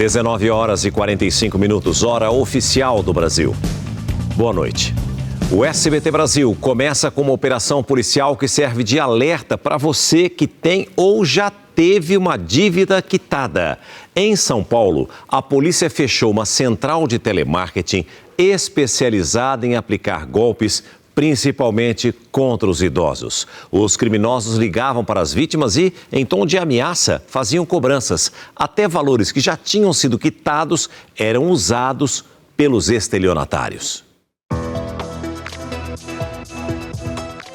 19 horas e 45 minutos, hora oficial do Brasil. Boa noite. O SBT Brasil começa com uma operação policial que serve de alerta para você que tem ou já teve uma dívida quitada. Em São Paulo, a polícia fechou uma central de telemarketing especializada em aplicar golpes, principalmente contra os idosos. Os criminosos ligavam para as vítimas e, em tom de ameaça, faziam cobranças. Até valores que já tinham sido quitados eram usados pelos estelionatários.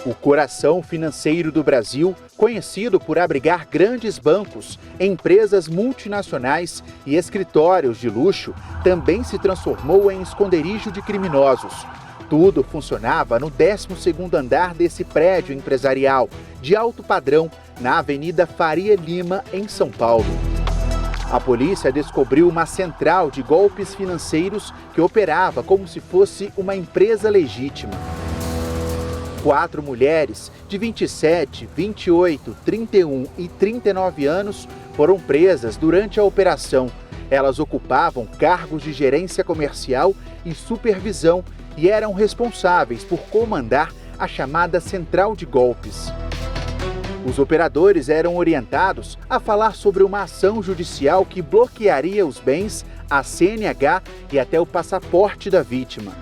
O coração financeiro do Brasil, conhecido por abrigar grandes bancos, empresas multinacionais e escritórios de luxo, também se transformou em esconderijo de criminosos. Tudo funcionava no 12º andar desse prédio empresarial, de alto padrão, na Avenida Faria Lima, em São Paulo. A polícia descobriu uma central de golpes financeiros que operava como se fosse uma empresa legítima. 4 mulheres de 27, 28, 31 e 39 anos foram presas durante a operação. Elas ocupavam cargos de gerência comercial e supervisão e eram responsáveis por comandar a chamada Central de Golpes. Os operadores eram orientados a falar sobre uma ação judicial que bloquearia os bens, a CNH e até o passaporte da vítima.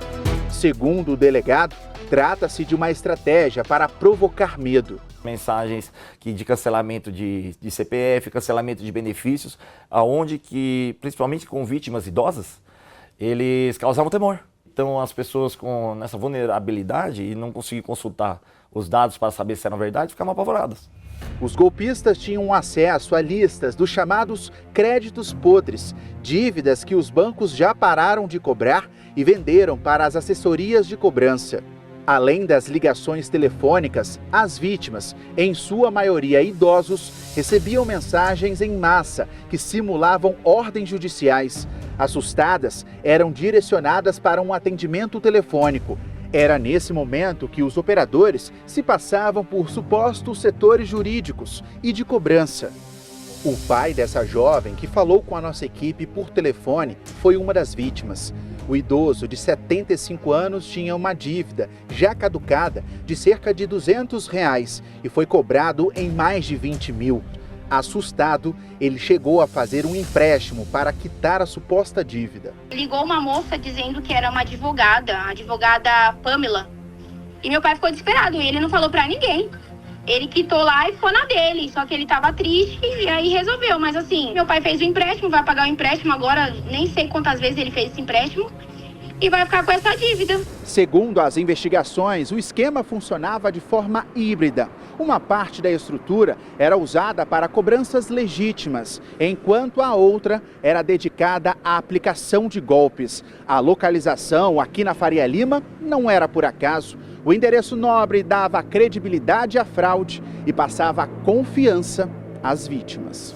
Segundo o delegado, trata-se de uma estratégia para provocar medo. Mensagens de cancelamento de CPF, cancelamento de benefícios, aonde que, principalmente com vítimas idosas, eles causavam temor. Então as pessoas com essa vulnerabilidade e não conseguiam consultar os dados para saber se eram verdade, ficavam apavoradas. Os golpistas tinham acesso a listas dos chamados créditos podres, dívidas que os bancos já pararam de cobrar e venderam para as assessorias de cobrança. Além das ligações telefônicas, as vítimas, em sua maioria idosos, recebiam mensagens em massa que simulavam ordens judiciais. Assustadas, eram direcionadas para um atendimento telefônico. Era nesse momento que os operadores se passavam por supostos setores jurídicos e de cobrança. O pai dessa jovem, que falou com a nossa equipe por telefone, foi uma das vítimas. O idoso de 75 anos tinha uma dívida já caducada de cerca de R$200 e foi cobrado em mais de 20 mil. Assustado, ele chegou a fazer um empréstimo para quitar a suposta dívida. Ligou uma moça dizendo que era uma advogada, a advogada Pamela. E meu pai ficou desesperado e ele não falou pra ninguém. Ele quitou lá e ficou na dele, só que ele tava triste e aí resolveu. Mas assim, meu pai fez o empréstimo, vai pagar o empréstimo agora, nem sei quantas vezes ele fez esse empréstimo, e vai ficar com essa dívida. Segundo as investigações, o esquema funcionava de forma híbrida. Uma parte da estrutura era usada para cobranças legítimas, enquanto a outra era dedicada à aplicação de golpes. A localização aqui na Faria Lima não era por acaso. O endereço nobre dava credibilidade à fraude e passava confiança às vítimas.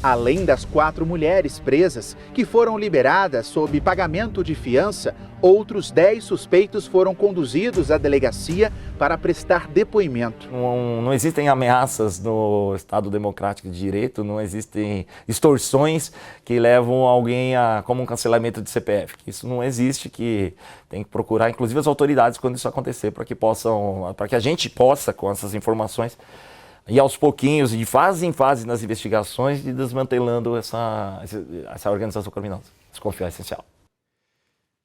Além das 4 mulheres presas, que foram liberadas sob pagamento de fiança, outros 10 suspeitos foram conduzidos à delegacia para prestar depoimento. Não existem ameaças no Estado Democrático de Direito, não existem extorsões que levam alguém a como um cancelamento de CPF. Isso não existe, que tem que procurar, inclusive as autoridades, quando isso acontecer, para que a gente possa, com essas informações, e aos pouquinhos, de fase em fase nas investigações, de desmantelando essa organização criminosa. Desconfiar é essencial.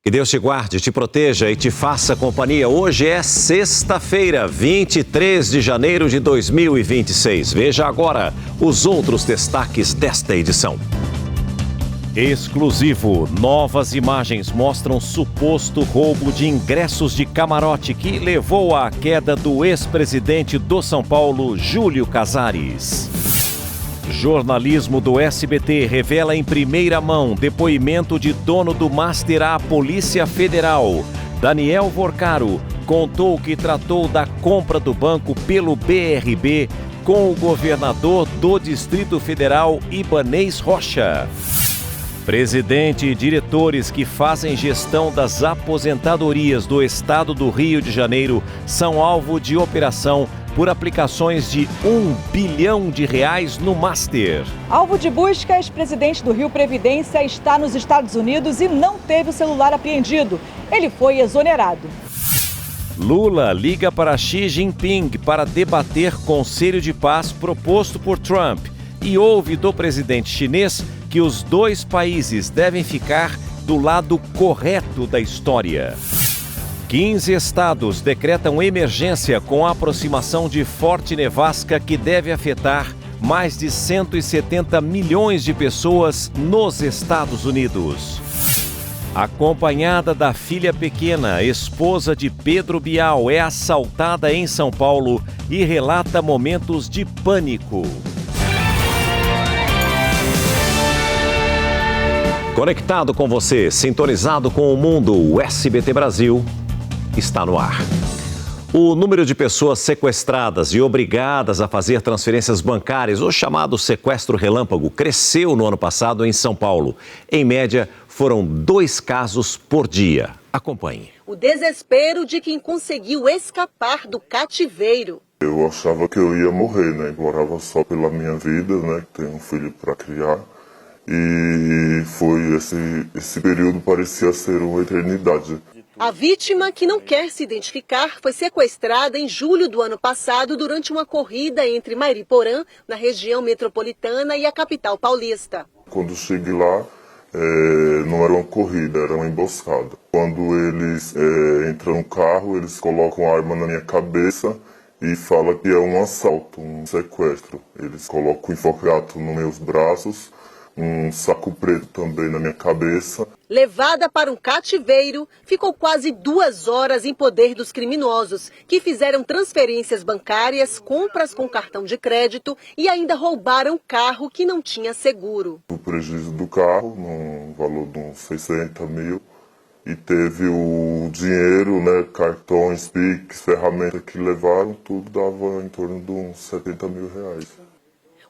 Que Deus te guarde, te proteja e te faça companhia. Hoje é sexta-feira, 23 de janeiro de 2026. Veja agora os outros destaques desta edição. Exclusivo. Novas imagens mostram suposto roubo de ingressos de camarote que levou à queda do ex-presidente do São Paulo, Júlio Casares. Jornalismo do SBT revela em primeira mão depoimento de dono do Master à Polícia Federal. Daniel Vorcaro contou que tratou da compra do banco pelo BRB com o governador do Distrito Federal, Ibanez Rocha. Presidente e diretores que fazem gestão das aposentadorias do Estado do Rio de Janeiro são alvo de operação por aplicações de R$1 bilhão no Master. Alvo de busca, ex-presidente do Rio Previdência está nos Estados Unidos e não teve o celular apreendido. Ele foi exonerado. Lula liga para Xi Jinping para debater conselho de paz proposto por Trump e ouve do presidente chinês que os dois países devem ficar do lado correto da história. 15 estados decretam emergência com a aproximação de forte nevasca que deve afetar mais de 170 milhões de pessoas nos Estados Unidos. Acompanhada da filha pequena, esposa de Pedro Bial é assaltada em São Paulo e relata momentos de pânico. Conectado com você, sintonizado com o mundo, o SBT Brasil está no ar. O número de pessoas sequestradas e obrigadas a fazer transferências bancárias, o chamado sequestro relâmpago, cresceu no ano passado em São Paulo. Em média, foram 2 casos por dia. Acompanhe. O desespero de quem conseguiu escapar do cativeiro. Eu achava que eu ia morrer, né? Morava só pela minha vida, né? Tenho um filho para criar. E foi esse período parecia ser uma eternidade. A vítima, que não quer se identificar, foi sequestrada em julho do ano passado durante uma corrida entre Mairiporã, na região metropolitana, e a capital paulista. Quando cheguei lá, não era uma corrida, era uma emboscada. Quando eles entram no carro, eles colocam a arma na minha cabeça e falam que é um assalto, um sequestro. Eles colocam enforcado nos meus braços, um saco preto também na minha cabeça. Levada para um cativeiro, ficou quase 2 horas em poder dos criminosos, que fizeram transferências bancárias, compras com cartão de crédito e ainda roubaram o carro que não tinha seguro. O prejuízo do carro, no valor de uns 60 mil, e teve o dinheiro, né, cartões, Pix, ferramentas que levaram, tudo dava em torno de uns 70 mil reais.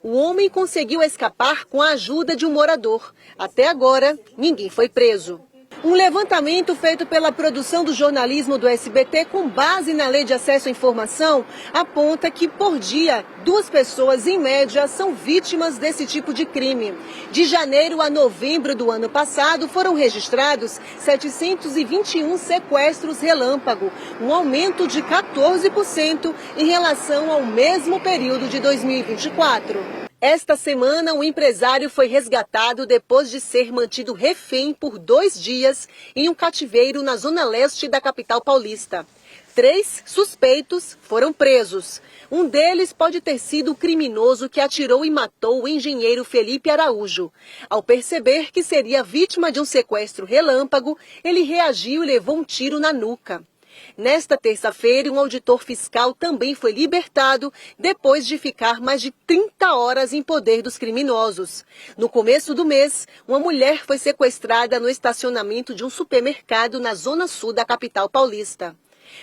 O homem conseguiu escapar com a ajuda de um morador. Até agora, ninguém foi preso. Um levantamento feito pela produção do jornalismo do SBT com base na Lei de Acesso à Informação aponta que, por dia, 2 pessoas, em média, são vítimas desse tipo de crime. De janeiro a novembro do ano passado, foram registrados 721 sequestros relâmpago, um aumento de 14% em relação ao mesmo período de 2024. Esta semana, um empresário foi resgatado depois de ser mantido refém por 2 dias em um cativeiro na zona leste da capital paulista. 3 suspeitos foram presos. Um deles pode ter sido o criminoso que atirou e matou o engenheiro Felipe Araújo. Ao perceber que seria vítima de um sequestro relâmpago, ele reagiu e levou um tiro na nuca. Nesta terça-feira, um auditor fiscal também foi libertado depois de ficar mais de 30 horas em poder dos criminosos. No começo do mês, uma mulher foi sequestrada no estacionamento de um supermercado na zona sul da capital paulista.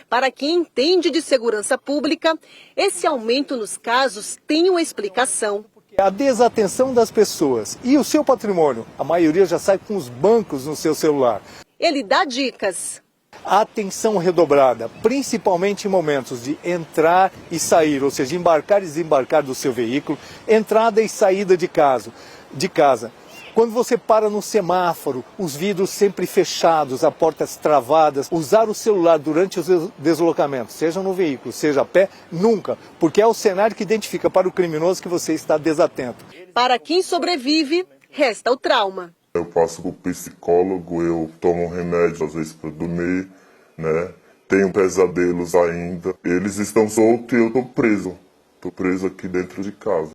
Para quem entende de segurança pública, esse aumento nos casos tem uma explicação. A desatenção das pessoas e o seu patrimônio, a maioria já sai com os bancos no seu celular. Ele dá dicas. Atenção redobrada, principalmente em momentos de entrar e sair, ou seja, embarcar e desembarcar do seu veículo, entrada e saída de casa. Quando você para no semáforo, os vidros sempre fechados, as portas travadas, usar o celular durante os deslocamentos, seja no veículo, seja a pé, nunca, porque é o cenário que identifica para o criminoso que você está desatento. Para quem sobrevive, resta o trauma. Eu passo por psicólogo, eu tomo remédio às vezes para dormir, né? Tenho pesadelos ainda. Eles estão soltos e eu estou preso. Estou preso aqui dentro de casa.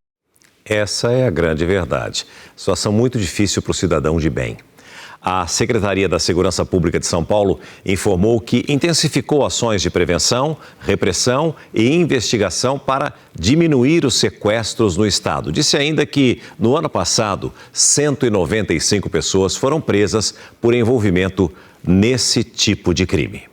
Essa é a grande verdade. Situação muito difícil para o cidadão de bem. A Secretaria da Segurança Pública de São Paulo informou que intensificou ações de prevenção, repressão e investigação para diminuir os sequestros no estado. Disse ainda que, no ano passado, 195 pessoas foram presas por envolvimento nesse tipo de crime.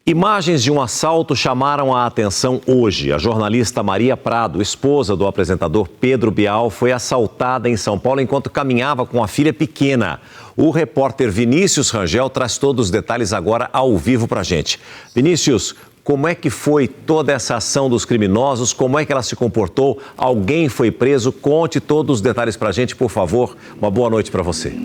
Imagens de um assalto chamaram a atenção hoje. A jornalista Maria Prado, esposa do apresentador Pedro Bial, foi assaltada em São Paulo enquanto caminhava com a filha pequena. O repórter Vinícius Rangel traz todos os detalhes agora ao vivo para a gente. Vinícius, Como é que foi toda essa ação dos criminosos? Como é que ela se comportou? Alguém foi preso? Conte todos os detalhes pra gente, por favor. Uma boa noite para você.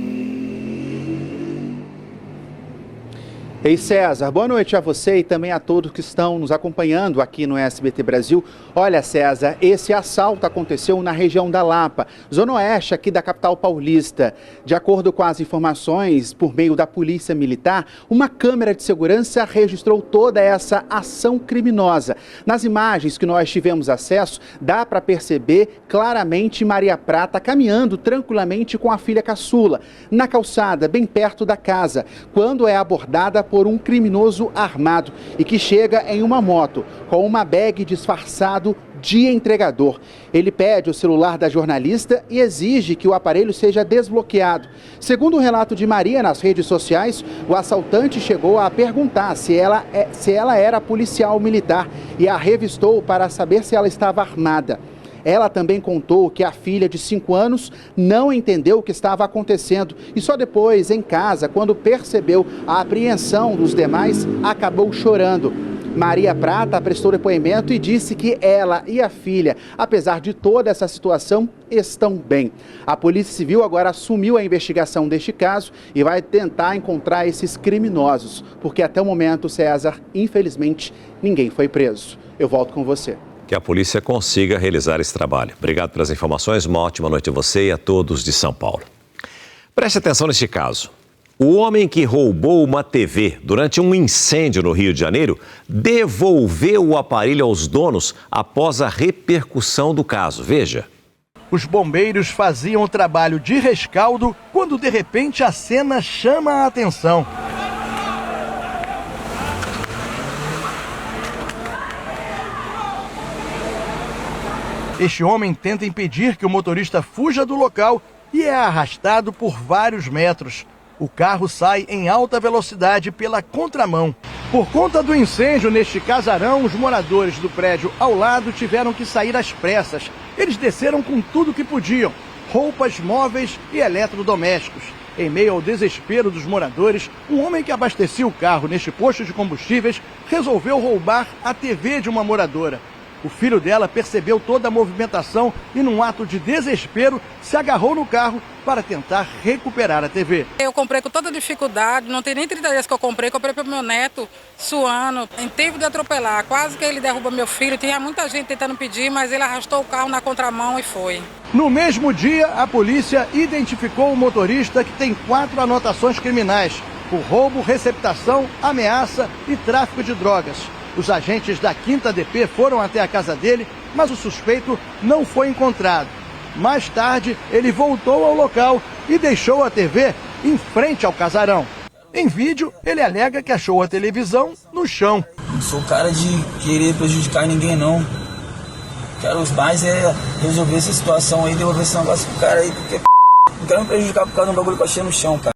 Ei, César, boa noite a você e também a todos que estão nos acompanhando aqui no SBT Brasil. Olha, César, esse assalto aconteceu na região da Lapa, zona oeste aqui da capital paulista. De acordo com as informações por meio da Polícia Militar, uma câmera de segurança registrou toda essa ação criminosa. Nas imagens que nós tivemos acesso, dá para perceber claramente Maria Prata caminhando tranquilamente com a filha caçula, na calçada, bem perto da casa, quando é abordada por um criminoso armado e que chega em uma moto com uma bag disfarçado de entregador. Ele pede o celular da jornalista e exige que o aparelho seja desbloqueado. Segundo o relato de Maria nas redes sociais, o assaltante chegou a perguntar se ela era policial militar e a revistou para saber se ela estava armada. Ela também contou que a filha de 5 anos não entendeu o que estava acontecendo e só depois, em casa, quando percebeu a apreensão dos demais, acabou chorando. Maria Prata prestou depoimento e disse que ela e a filha, apesar de toda essa situação, estão bem. A Polícia Civil agora assumiu a investigação deste caso e vai tentar encontrar esses criminosos, porque até o momento, César, infelizmente, ninguém foi preso. Eu volto com você. Que a polícia consiga realizar esse trabalho. Obrigado pelas informações, uma ótima noite a você e a todos de São Paulo. Preste atenção neste caso. O homem que roubou uma TV durante um incêndio no Rio de Janeiro devolveu o aparelho aos donos após a repercussão do caso. Veja. Os bombeiros faziam o trabalho de rescaldo quando, de repente, a cena chama a atenção. Este homem tenta impedir que o motorista fuja do local e é arrastado por vários metros. O carro sai em alta velocidade pela contramão. Por conta do incêndio neste casarão, os moradores do prédio ao lado tiveram que sair às pressas. Eles desceram com tudo que podiam, roupas, móveis e eletrodomésticos. Em meio ao desespero dos moradores, um homem que abastecia o carro neste posto de combustíveis resolveu roubar a TV de uma moradora. O filho dela percebeu toda a movimentação e, num ato de desespero, se agarrou no carro para tentar recuperar a TV. Eu comprei com toda dificuldade, não tem nem 30 dias que eu comprei para o meu neto, suando, em tempo de atropelar. Quase que ele derruba meu filho, tinha muita gente tentando pedir, mas ele arrastou o carro na contramão e foi. No mesmo dia, a polícia identificou o motorista que tem 4 anotações criminais por roubo, receptação, ameaça e tráfico de drogas. Os agentes da 5ª DP foram até a casa dele, mas o suspeito não foi encontrado. Mais tarde, ele voltou ao local e deixou a TV em frente ao casarão. Em vídeo, ele alega que achou a televisão no chão. Não sou cara de querer prejudicar ninguém, não. Quero mais resolver essa situação aí, devolver esse negócio pro cara aí, porque não quero me prejudicar por causa de um bagulho que eu achei no chão, cara.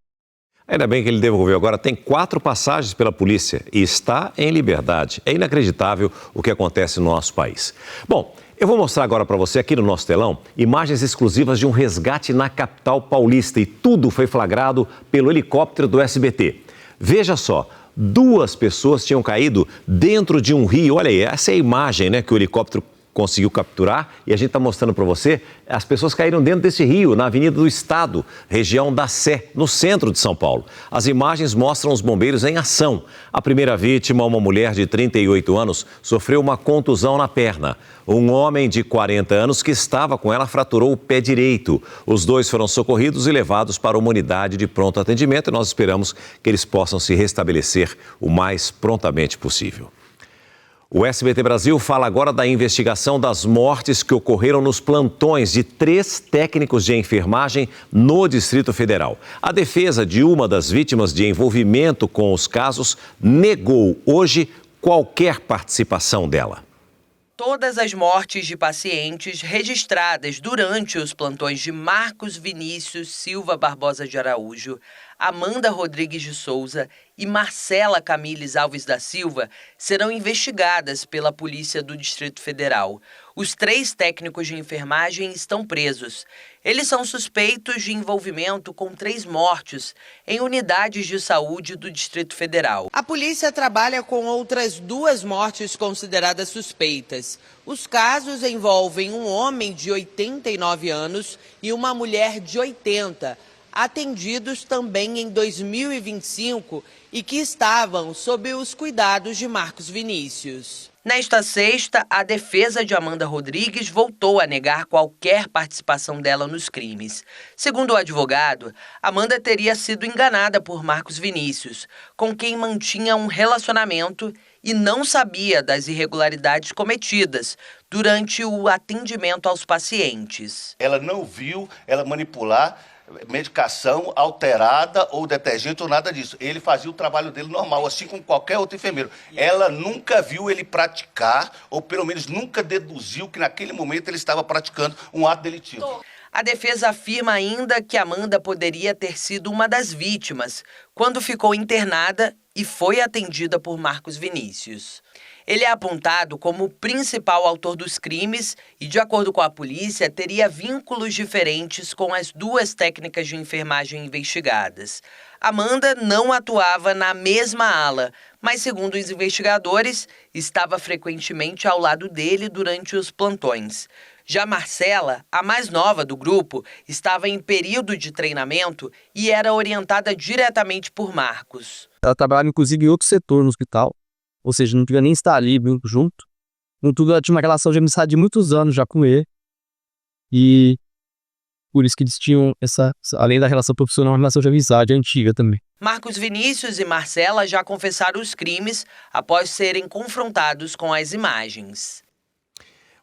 Ainda bem que ele devolveu. Agora tem 4 passagens pela polícia e está em liberdade. É inacreditável o que acontece no nosso país. Bom, eu vou mostrar agora para você aqui no nosso telão imagens exclusivas de um resgate na capital paulista e tudo foi flagrado pelo helicóptero do SBT. Veja só, 2 pessoas tinham caído dentro de um rio. Olha aí, essa é a imagem, né, que o helicóptero conseguiu capturar e a gente está mostrando para você. As pessoas caíram dentro desse rio, na Avenida do Estado, região da Sé, no centro de São Paulo. As imagens mostram os bombeiros em ação. A primeira vítima, uma mulher de 38 anos, sofreu uma contusão na perna. Um homem de 40 anos que estava com ela fraturou o pé direito. Os 2 foram socorridos e levados para uma unidade de pronto atendimento e nós esperamos que eles possam se restabelecer o mais prontamente possível. O SBT Brasil fala agora da investigação das mortes que ocorreram nos plantões de 3 técnicos de enfermagem no Distrito Federal. A defesa de uma das vítimas de envolvimento com os casos negou hoje qualquer participação dela. Todas as mortes de pacientes registradas durante os plantões de Marcos Vinícius Silva Barbosa de Araújo, Amanda Rodrigues de Souza e Marcela Camilles Alves da Silva serão investigadas pela Polícia do Distrito Federal. Os 3 técnicos de enfermagem estão presos. Eles são suspeitos de envolvimento com 3 mortes em unidades de saúde do Distrito Federal. A polícia trabalha com outras 2 mortes consideradas suspeitas. Os casos envolvem um homem de 89 anos e uma mulher de 80, atendidos também em 2025 e que estavam sob os cuidados de Marcos Vinícius. Nesta sexta, a defesa de Amanda Rodrigues voltou a negar qualquer participação dela nos crimes. Segundo o advogado, Amanda teria sido enganada por Marcos Vinícius, com quem mantinha um relacionamento e não sabia das irregularidades cometidas durante o atendimento aos pacientes. Ela não viu ela manipular medicação alterada ou detergente ou nada disso. Ele fazia o trabalho dele normal, assim como qualquer outro enfermeiro. Ela nunca viu ele praticar, ou pelo menos nunca deduziu que naquele momento ele estava praticando um ato delitivo. A defesa afirma ainda que Amanda poderia ter sido uma das vítimas quando ficou internada e foi atendida por Marcos Vinícius. Ele é apontado como o principal autor dos crimes e, de acordo com a polícia, teria vínculos diferentes com as 2 técnicas de enfermagem investigadas. Amanda não atuava na mesma ala, mas, segundo os investigadores, estava frequentemente ao lado dele durante os plantões. Já Marcela, a mais nova do grupo, estava em período de treinamento e era orientada diretamente por Marcos. Ela trabalhava, inclusive, em outro setor no hospital. Ou seja, não podia nem estar ali junto. Contudo, ela tinha uma relação de amizade de muitos anos já com ele. E por isso que eles tinham além da relação profissional, uma relação de amizade antiga também. Marcos Vinícius e Marcela já confessaram os crimes após serem confrontados com as imagens.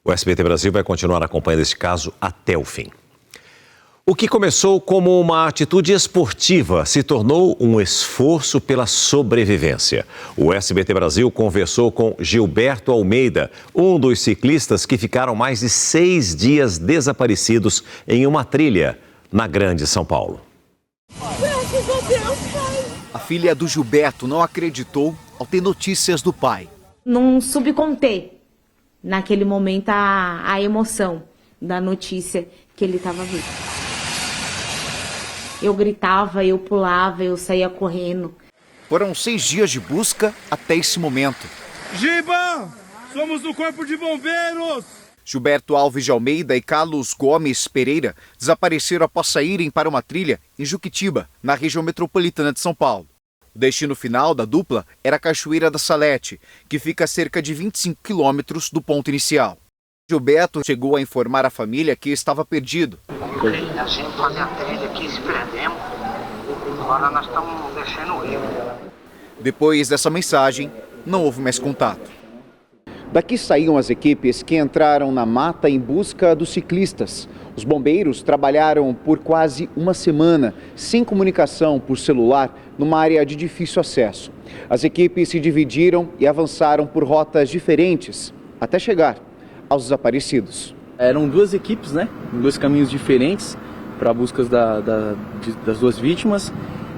O SBT Brasil vai continuar acompanhando esse caso até o fim. O que começou como uma atitude esportiva se tornou um esforço pela sobrevivência. O SBT Brasil conversou com Gilberto Almeida, um dos ciclistas que ficaram mais de 6 dias desaparecidos em uma trilha na Grande São Paulo. A filha do Gilberto não acreditou ao ter notícias do pai. Não subcontei naquele momento a emoção da notícia que ele estava vivo. Eu gritava, eu pulava, eu saía correndo. Foram 6 dias de busca até esse momento. Giba! Somos do Corpo de Bombeiros! Gilberto Alves de Almeida e Carlos Gomes Pereira desapareceram após saírem para uma trilha em Juquitiba, na região metropolitana de São Paulo. O destino final da dupla era a Cachoeira da Salete, que fica a cerca de 25 quilômetros do ponto inicial. Gilberto chegou a informar a família que estava perdido. A gente fazia a trilha aqui, se perdemos. Agora nós estamos descendo o rio. Depois dessa mensagem, não houve mais contato. Daqui saíam as equipes que entraram na mata em busca dos ciclistas. Os bombeiros trabalharam por quase uma semana, sem comunicação por celular, numa área de difícil acesso. As equipes se dividiram e avançaram por rotas diferentes, até chegar aos desaparecidos. Eram 2 equipes, né? Em 2 caminhos diferentes para a busca das 2 vítimas.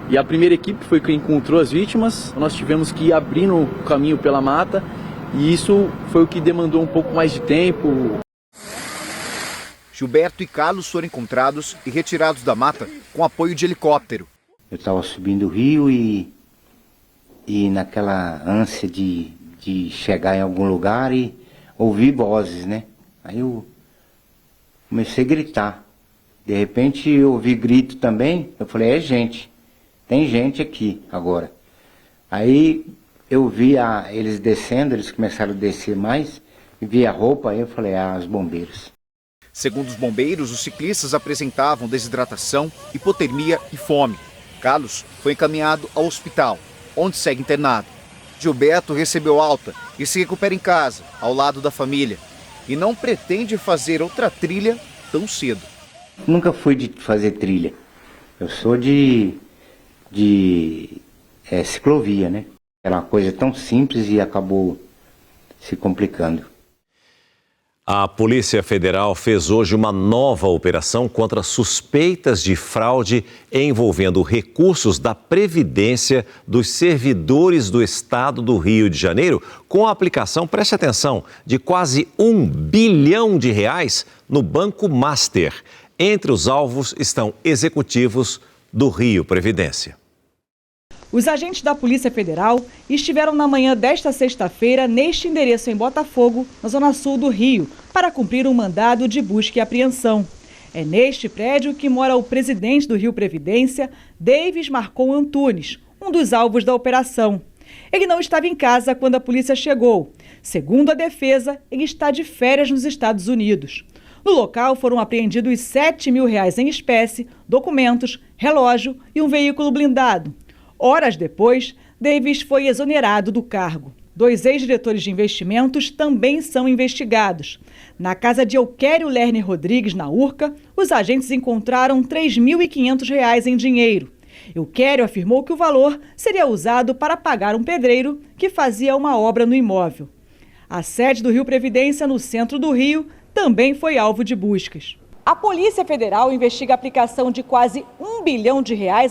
E a primeira equipe foi quem encontrou as vítimas. Nós tivemos que ir abrindo o caminho pela mata e isso foi o que demandou um pouco mais de tempo. Gilberto e Carlos foram encontrados e retirados da mata com apoio de helicóptero. Eu estava subindo o rio e naquela ânsia de chegar em algum lugar e ouvir vozes, né? Aí eu comecei a gritar. De repente eu ouvi grito também. Eu falei, é gente. Tem gente aqui agora. Aí eu vi eles descendo, eles começaram a descer mais. E vi a roupa, aí eu falei, os bombeiros. Segundo os bombeiros, os ciclistas apresentavam desidratação, hipotermia e fome. Carlos foi encaminhado ao hospital, onde segue internado. Gilberto recebeu alta e se recupera em casa, ao lado da família. E não pretende fazer outra trilha tão cedo. Nunca fui de fazer trilha. Eu sou de ciclovia, né? Era uma coisa tão simples e acabou se complicando. A Polícia Federal fez hoje uma nova operação contra suspeitas de fraude envolvendo recursos da Previdência dos servidores do Estado do Rio de Janeiro, com a aplicação, preste atenção, de quase R$1 bilhão no Banco Master. Entre os alvos estão executivos do Rio Previdência. Os agentes da Polícia Federal estiveram na manhã desta sexta-feira neste endereço em Botafogo, na zona sul do Rio, para cumprir um mandado de busca e apreensão. É neste prédio que mora o presidente do Rio Previdência, Davis Marcon Antunes, um dos alvos da operação. Ele não estava em casa quando a polícia chegou. Segundo a defesa, ele está de férias nos Estados Unidos. No local foram apreendidos R$7 mil em espécie, documentos, relógio e um veículo blindado. Horas depois, Davis foi exonerado do cargo. 2 ex-diretores de investimentos também são investigados. Na casa de Euquério Lerner Rodrigues, na Urca, os agentes encontraram R$ 3.500 em dinheiro. Euquério afirmou que o valor seria usado para pagar um pedreiro que fazia uma obra no imóvel. A sede do Rio Previdência, no centro do Rio, também foi alvo de buscas. A Polícia Federal investiga a aplicação de quase R$1 bilhão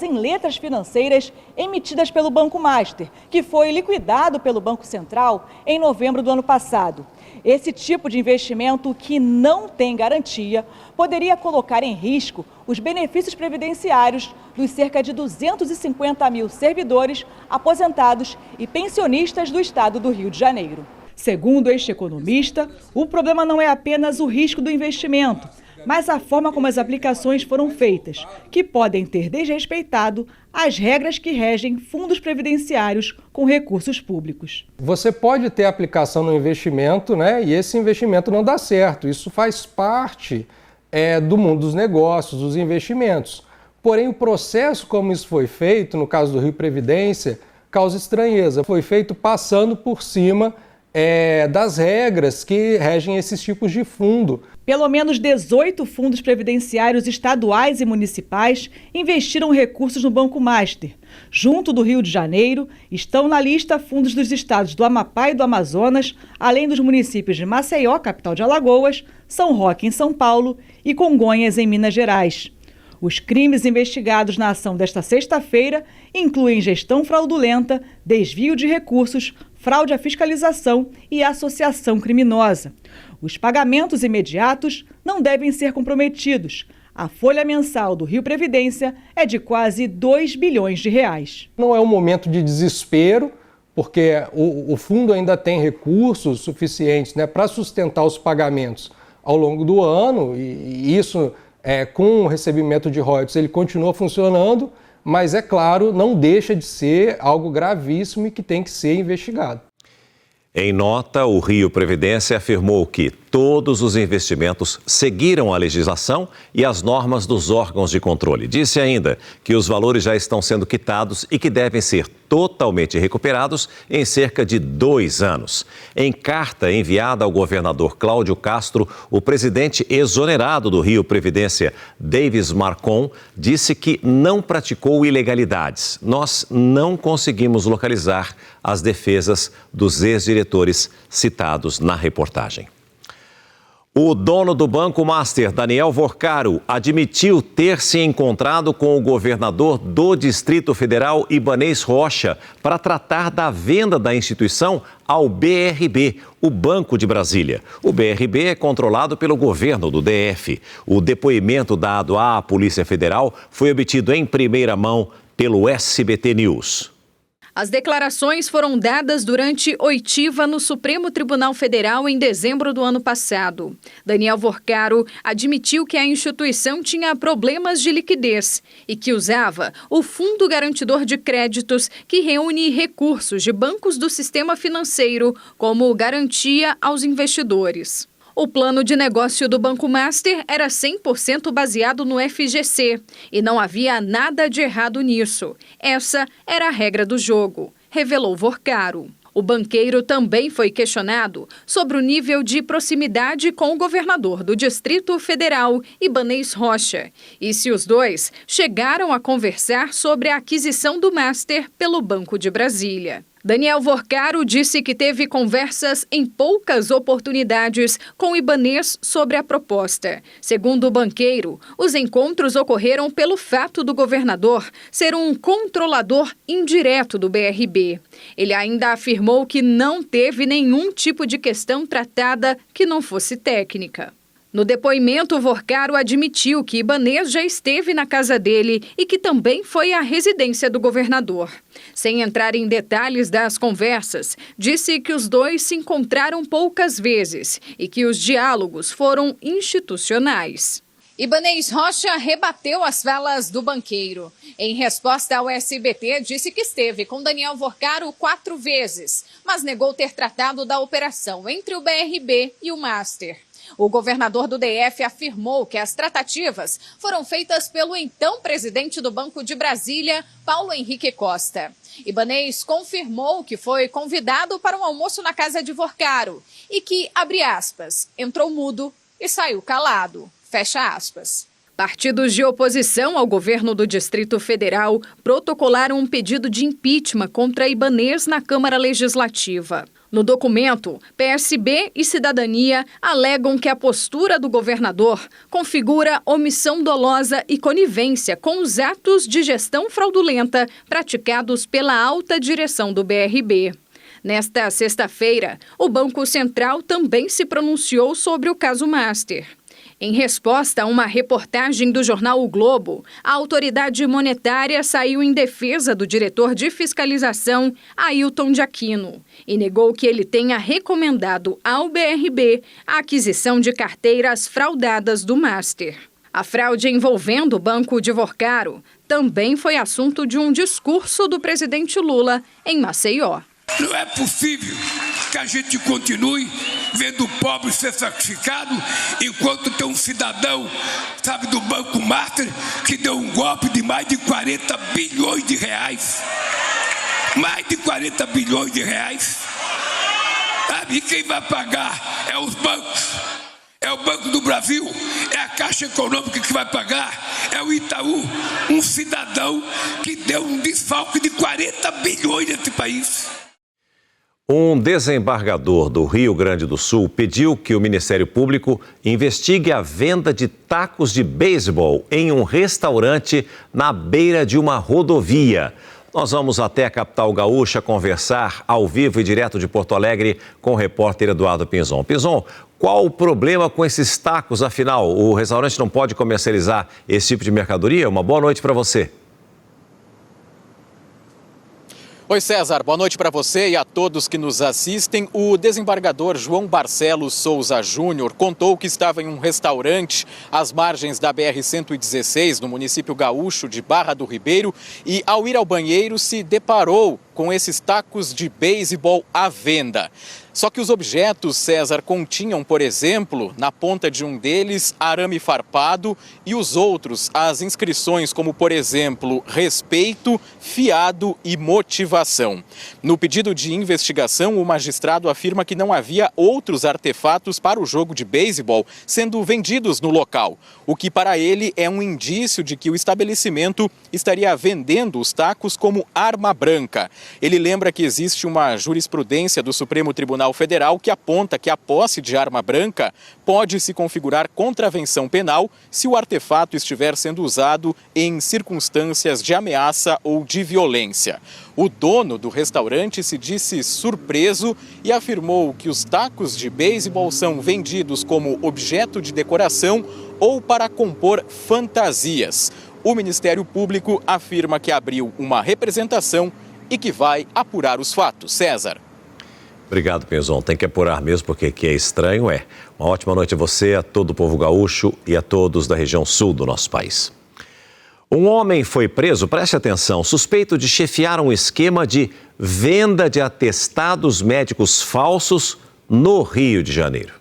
em letras financeiras emitidas pelo Banco Master, que foi liquidado pelo Banco Central em novembro do ano passado. Esse tipo de investimento, que não tem garantia, poderia colocar em risco os benefícios previdenciários dos cerca de 250 mil servidores, aposentados e pensionistas do estado do Rio de Janeiro. Segundo este economista, o problema não é apenas o risco do investimento, mas a forma como as aplicações foram feitas, que podem ter desrespeitado as regras que regem fundos previdenciários com recursos públicos. Você pode ter aplicação no investimento, né? E esse investimento não dá certo. Isso faz parte do mundo dos negócios, dos investimentos. Porém, o processo como isso foi feito, no caso do Rio Previdência, causa estranheza. Foi feito passando por cima das regras que regem esses tipos de fundo. Pelo menos 18 fundos previdenciários estaduais e municipais investiram recursos no Banco Master. Junto do Rio de Janeiro, estão na lista fundos dos estados do Amapá e do Amazonas, além dos municípios de Maceió, capital de Alagoas, São Roque, em São Paulo, e Congonhas, em Minas Gerais. Os crimes investigados na ação desta sexta-feira incluem gestão fraudulenta, desvio de recursos, fraude à fiscalização e associação criminosa. Os pagamentos imediatos não devem ser comprometidos. A folha mensal do Rio Previdência é de quase R$2 bilhões. Não é um momento de desespero, porque o fundo ainda tem recursos suficientes, né, para sustentar os pagamentos ao longo do ano, e isso, com o recebimento de royalties, ele continua funcionando, mas, é claro, não deixa de ser algo gravíssimo e que tem que ser investigado. Em nota, o Rio Previdência afirmou que todos os investimentos seguiram a legislação e as normas dos órgãos de controle. Disse ainda que os valores já estão sendo quitados e que devem ser totalmente recuperados em cerca de 2 anos. Em carta enviada ao governador Cláudio Castro, o presidente exonerado do Rio Previdência, Davis Marcon, disse que não praticou ilegalidades. Nós não conseguimos localizar as defesas dos ex-diretores citados na reportagem. O dono do Banco Master, Daniel Vorcaro, admitiu ter se encontrado com o governador do Distrito Federal, Ibanez Rocha, para tratar da venda da instituição ao BRB, o Banco de Brasília. O BRB é controlado pelo governo do DF. O depoimento dado à Polícia Federal foi obtido em primeira mão pelo SBT News. As declarações foram dadas durante oitiva no Supremo Tribunal Federal em dezembro do ano passado. Daniel Vorcaro admitiu que a instituição tinha problemas de liquidez e que usava o Fundo Garantidor de Créditos, que reúne recursos de bancos do sistema financeiro como garantia aos investidores. O plano de negócio do Banco Master era 100% baseado no FGC e não havia nada de errado nisso. Essa era a regra do jogo, revelou Vorcaro. O banqueiro também foi questionado sobre o nível de proximidade com o governador do Distrito Federal, Ibanez Rocha, e se os dois chegaram a conversar sobre a aquisição do Master pelo Banco de Brasília. Daniel Vorcaro disse que teve conversas em poucas oportunidades com o Ibanez sobre a proposta. Segundo o banqueiro, os encontros ocorreram pelo fato do governador ser um controlador indireto do BRB. Ele ainda afirmou que não teve nenhum tipo de questão tratada que não fosse técnica. No depoimento, Vorcaro admitiu que Ibanez já esteve na casa dele e que também foi à residência do governador. Sem entrar em detalhes das conversas, disse que os dois se encontraram poucas vezes e que os diálogos foram institucionais. Ibanez Rocha rebateu as falas do banqueiro. Em resposta ao SBT, disse que esteve com Daniel Vorcaro 4 vezes, mas negou ter tratado da operação entre o BRB e o Master. O governador do DF afirmou que as tratativas foram feitas pelo então presidente do Banco de Brasília, Paulo Henrique Costa. Ibanez confirmou que foi convidado para um almoço na casa de Vorcaro e que, abre aspas, entrou mudo e saiu calado, fecha aspas. Partidos de oposição ao governo do Distrito Federal protocolaram um pedido de impeachment contra Ibanez na Câmara Legislativa. No documento, PSB e Cidadania alegam que a postura do governador configura omissão dolosa e conivência com os atos de gestão fraudulenta praticados pela alta direção do BRB. Nesta sexta-feira, o Banco Central também se pronunciou sobre o caso Master. Em resposta a uma reportagem do jornal O Globo, a autoridade monetária saiu em defesa do diretor de fiscalização, Ailton de Aquino, e negou que ele tenha recomendado ao BRB a aquisição de carteiras fraudadas do Master. A fraude envolvendo o Banco de Vorcaro também foi assunto de um discurso do presidente Lula em Maceió. Não é possível que a gente continue vendo o pobre ser sacrificado enquanto tem um cidadão, sabe, do Banco Master que deu um golpe de mais de 40 bilhões de reais. Mais de 40 bilhões de reais. Sabe, e quem vai pagar é os bancos. É o Banco do Brasil, é a Caixa Econômica que vai pagar, é o Itaú, um cidadão que deu um desfalque de 40 bilhões nesse país. Um desembargador do Rio Grande do Sul pediu que o Ministério Público investigue a venda de tacos de beisebol em um restaurante na beira de uma rodovia. Nós vamos até a capital gaúcha conversar ao vivo e direto de Porto Alegre com o repórter Eduardo Pinzon. Pinzon, qual o problema com esses tacos? Afinal, o restaurante não pode comercializar esse tipo de mercadoria? Uma boa noite para você. Oi, César. Boa noite para você e a todos que nos assistem. O desembargador João Barcelos Souza Júnior contou que estava em um restaurante às margens da BR-116, no município gaúcho de Barra do Ribeiro, e ao ir ao banheiro se deparou com esses tacos de beisebol à venda. Só que os objetos, César, continham, por exemplo, na ponta de um deles, arame farpado e os outros, as inscrições como, por exemplo, respeito, fiado e motivação. No pedido de investigação, o magistrado afirma que não havia outros artefatos para o jogo de beisebol sendo vendidos no local, o que para ele é um indício de que o estabelecimento estaria vendendo os tacos como arma branca. Ele lembra que existe uma jurisprudência do Supremo Tribunal Federal que aponta que a posse de arma branca pode se configurar contravenção penal se o artefato estiver sendo usado em circunstâncias de ameaça ou de violência. O dono do restaurante se disse surpreso e afirmou que os tacos de beisebol são vendidos como objeto de decoração ou para compor fantasias. O Ministério Público afirma que abriu uma representação e que vai apurar os fatos. César. Obrigado, Pinzon. Tem que apurar mesmo, porque aqui é estranho, é. Uma ótima noite a você, a todo o povo gaúcho e a todos da região sul do nosso país. Um homem foi preso, preste atenção, suspeito de chefiar um esquema de venda de atestados médicos falsos no Rio de Janeiro.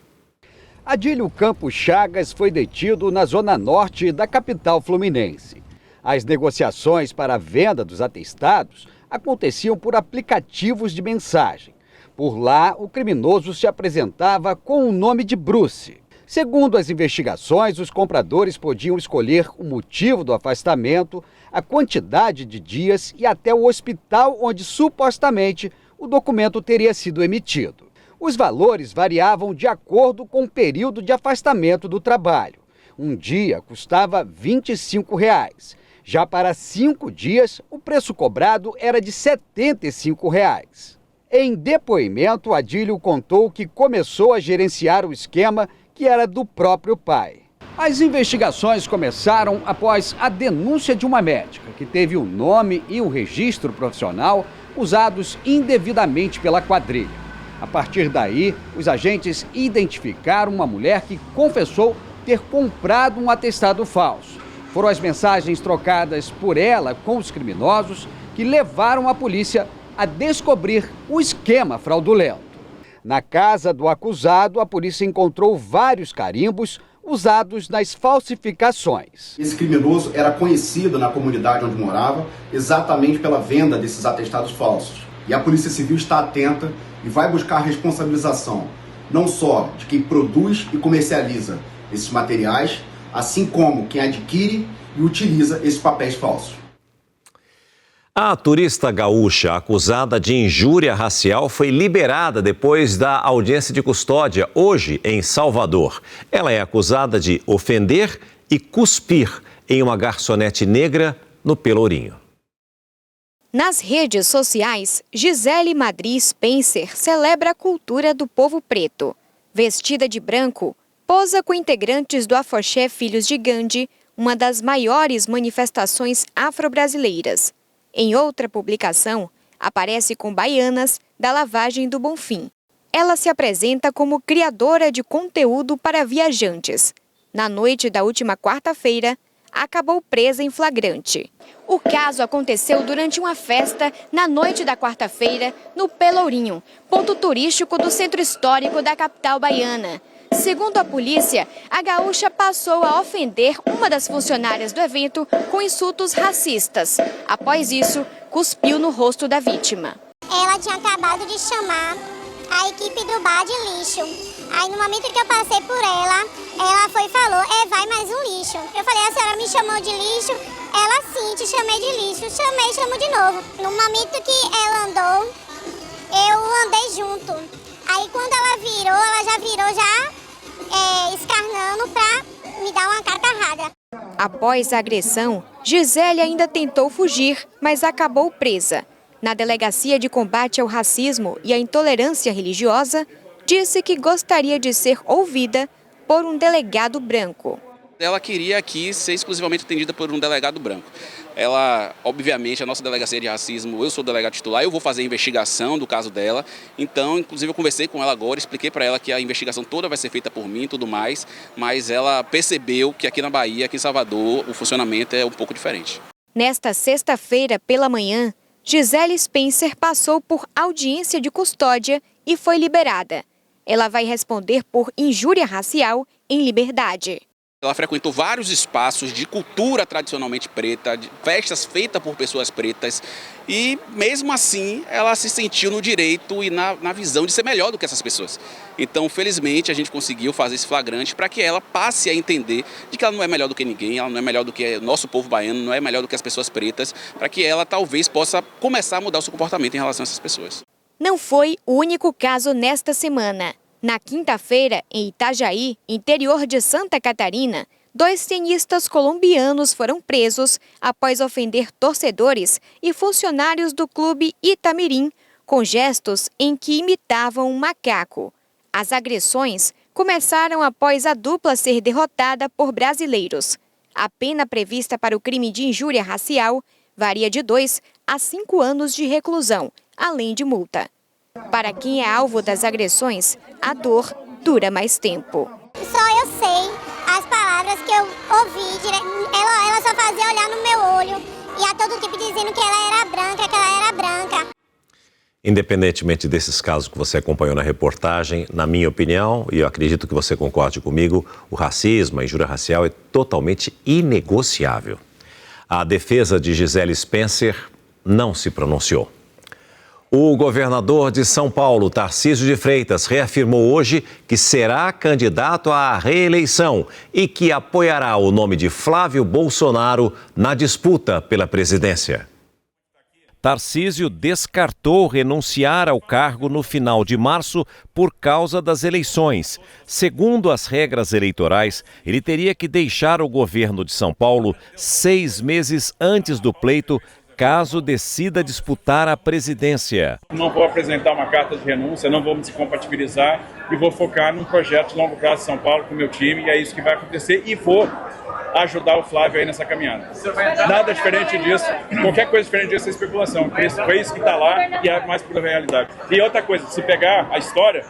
Adílio Campos Chagas foi detido na zona norte da capital fluminense. As negociações para a venda dos atestados aconteciam por aplicativos de mensagem. Por lá, o criminoso se apresentava com o nome de Bruce. Segundo as investigações, os compradores podiam escolher o motivo do afastamento, a quantidade de dias e até o hospital onde supostamente o documento teria sido emitido. Os valores variavam de acordo com o período de afastamento do trabalho. Um dia custava R$ 25. Já para 5 dias, o preço cobrado era de R$ 75. Em depoimento, Adílio contou que começou a gerenciar o esquema que era do próprio pai. As investigações começaram após a denúncia de uma médica que teve o nome e o registro profissional usados indevidamente pela quadrilha. A partir daí, os agentes identificaram uma mulher que confessou ter comprado um atestado falso. Foram as mensagens trocadas por ela com os criminosos que levaram a polícia a descobrir o esquema fraudulento. Na casa do acusado, a polícia encontrou vários carimbos usados nas falsificações. Esse criminoso era conhecido na comunidade onde morava exatamente pela venda desses atestados falsos. E a Polícia Civil está atenta e vai buscar a responsabilização não só de quem produz e comercializa esses materiais, assim como quem adquire e utiliza esses papéis falsos. A turista gaúcha acusada de injúria racial foi liberada depois da audiência de custódia, hoje em Salvador. Ela é acusada de ofender e cuspir em uma garçonete negra no Pelourinho. Nas redes sociais, Gisele Madri Spencer celebra a cultura do povo preto. Vestida de branco, posa com integrantes do Afoxé Filhos de Gandhi, uma das maiores manifestações afro-brasileiras. Em outra publicação, aparece com baianas da Lavagem do Bonfim. Ela se apresenta como criadora de conteúdo para viajantes. Na noite da última quarta-feira, acabou presa em flagrante. O caso aconteceu durante uma festa na noite da quarta-feira no Pelourinho, ponto turístico do centro histórico da capital baiana. Segundo a polícia, a gaúcha passou a ofender uma das funcionárias do evento com insultos racistas. Após isso, cuspiu no rosto da vítima. Ela tinha acabado de chamar a equipe do bar de lixo. Aí no momento que eu passei por ela foi e falou, vai mais um lixo. Eu falei, a senhora me chamou de lixo? Ela, sim, te chamei de lixo. Chamou de novo. No momento que ela andou, eu andei junto. Aí quando ela já virou escarnando pra me dar uma catarrada. Após a agressão, Gisele ainda tentou fugir, mas acabou presa. Na Delegacia de Combate ao Racismo e à Intolerância Religiosa, disse que gostaria de ser ouvida por um delegado branco. Ela queria aqui ser exclusivamente atendida por um delegado branco. Ela, obviamente, a nossa delegacia de racismo, eu sou o delegado titular, eu vou fazer a investigação do caso dela. Então, inclusive, eu conversei com ela agora, expliquei para ela que a investigação toda vai ser feita por mim e tudo mais, mas ela percebeu que aqui na Bahia, aqui em Salvador, o funcionamento é um pouco diferente. Nesta sexta-feira, pela manhã, Gisele Spencer passou por audiência de custódia e foi liberada. Ela vai responder por injúria racial em liberdade. Ela frequentou vários espaços de cultura tradicionalmente preta, de festas feitas por pessoas pretas e, mesmo assim, ela se sentiu no direito e na visão de ser melhor do que essas pessoas. Então, felizmente, a gente conseguiu fazer esse flagrante para que ela passe a entender de que ela não é melhor do que ninguém, ela não é melhor do que o nosso povo baiano, não é melhor do que as pessoas pretas, para que ela talvez possa começar a mudar o seu comportamento em relação a essas pessoas. Não foi o único caso nesta semana. Na quinta-feira, em Itajaí, interior de Santa Catarina, 2 tenistas colombianos foram presos após ofender torcedores e funcionários do clube Itamirim com gestos em que imitavam um macaco. As agressões começaram após a dupla ser derrotada por brasileiros. A pena prevista para o crime de injúria racial varia de 2 a 5 anos de reclusão, além de multa. Para quem é alvo das agressões, a dor dura mais tempo. Só eu sei as palavras que eu ouvi. Ela só fazia olhar no meu olho e a todo tipo dizendo que ela era branca, que ela era branca. Independentemente desses casos que você acompanhou na reportagem, na minha opinião, e eu acredito que você concorde comigo, o racismo, a injúria racial é totalmente inegociável. A defesa de Gisele Spencer não se pronunciou. O governador de São Paulo, Tarcísio de Freitas, reafirmou hoje que será candidato à reeleição e que apoiará o nome de Flávio Bolsonaro na disputa pela presidência. Tarcísio descartou renunciar ao cargo no final de março por causa das eleições. Segundo as regras eleitorais, ele teria que deixar o governo de São Paulo 6 meses antes do pleito, caso decida disputar a presidência. Não vou apresentar uma carta de renúncia, não vou me descompatibilizar e vou focar num projeto de longo prazo de São Paulo com o meu time, e é isso que vai acontecer, e vou ajudar o Flávio aí nessa caminhada. Nada diferente disso, qualquer coisa diferente disso é especulação, foi isso que está lá e é mais pela realidade. E outra coisa, se pegar a história,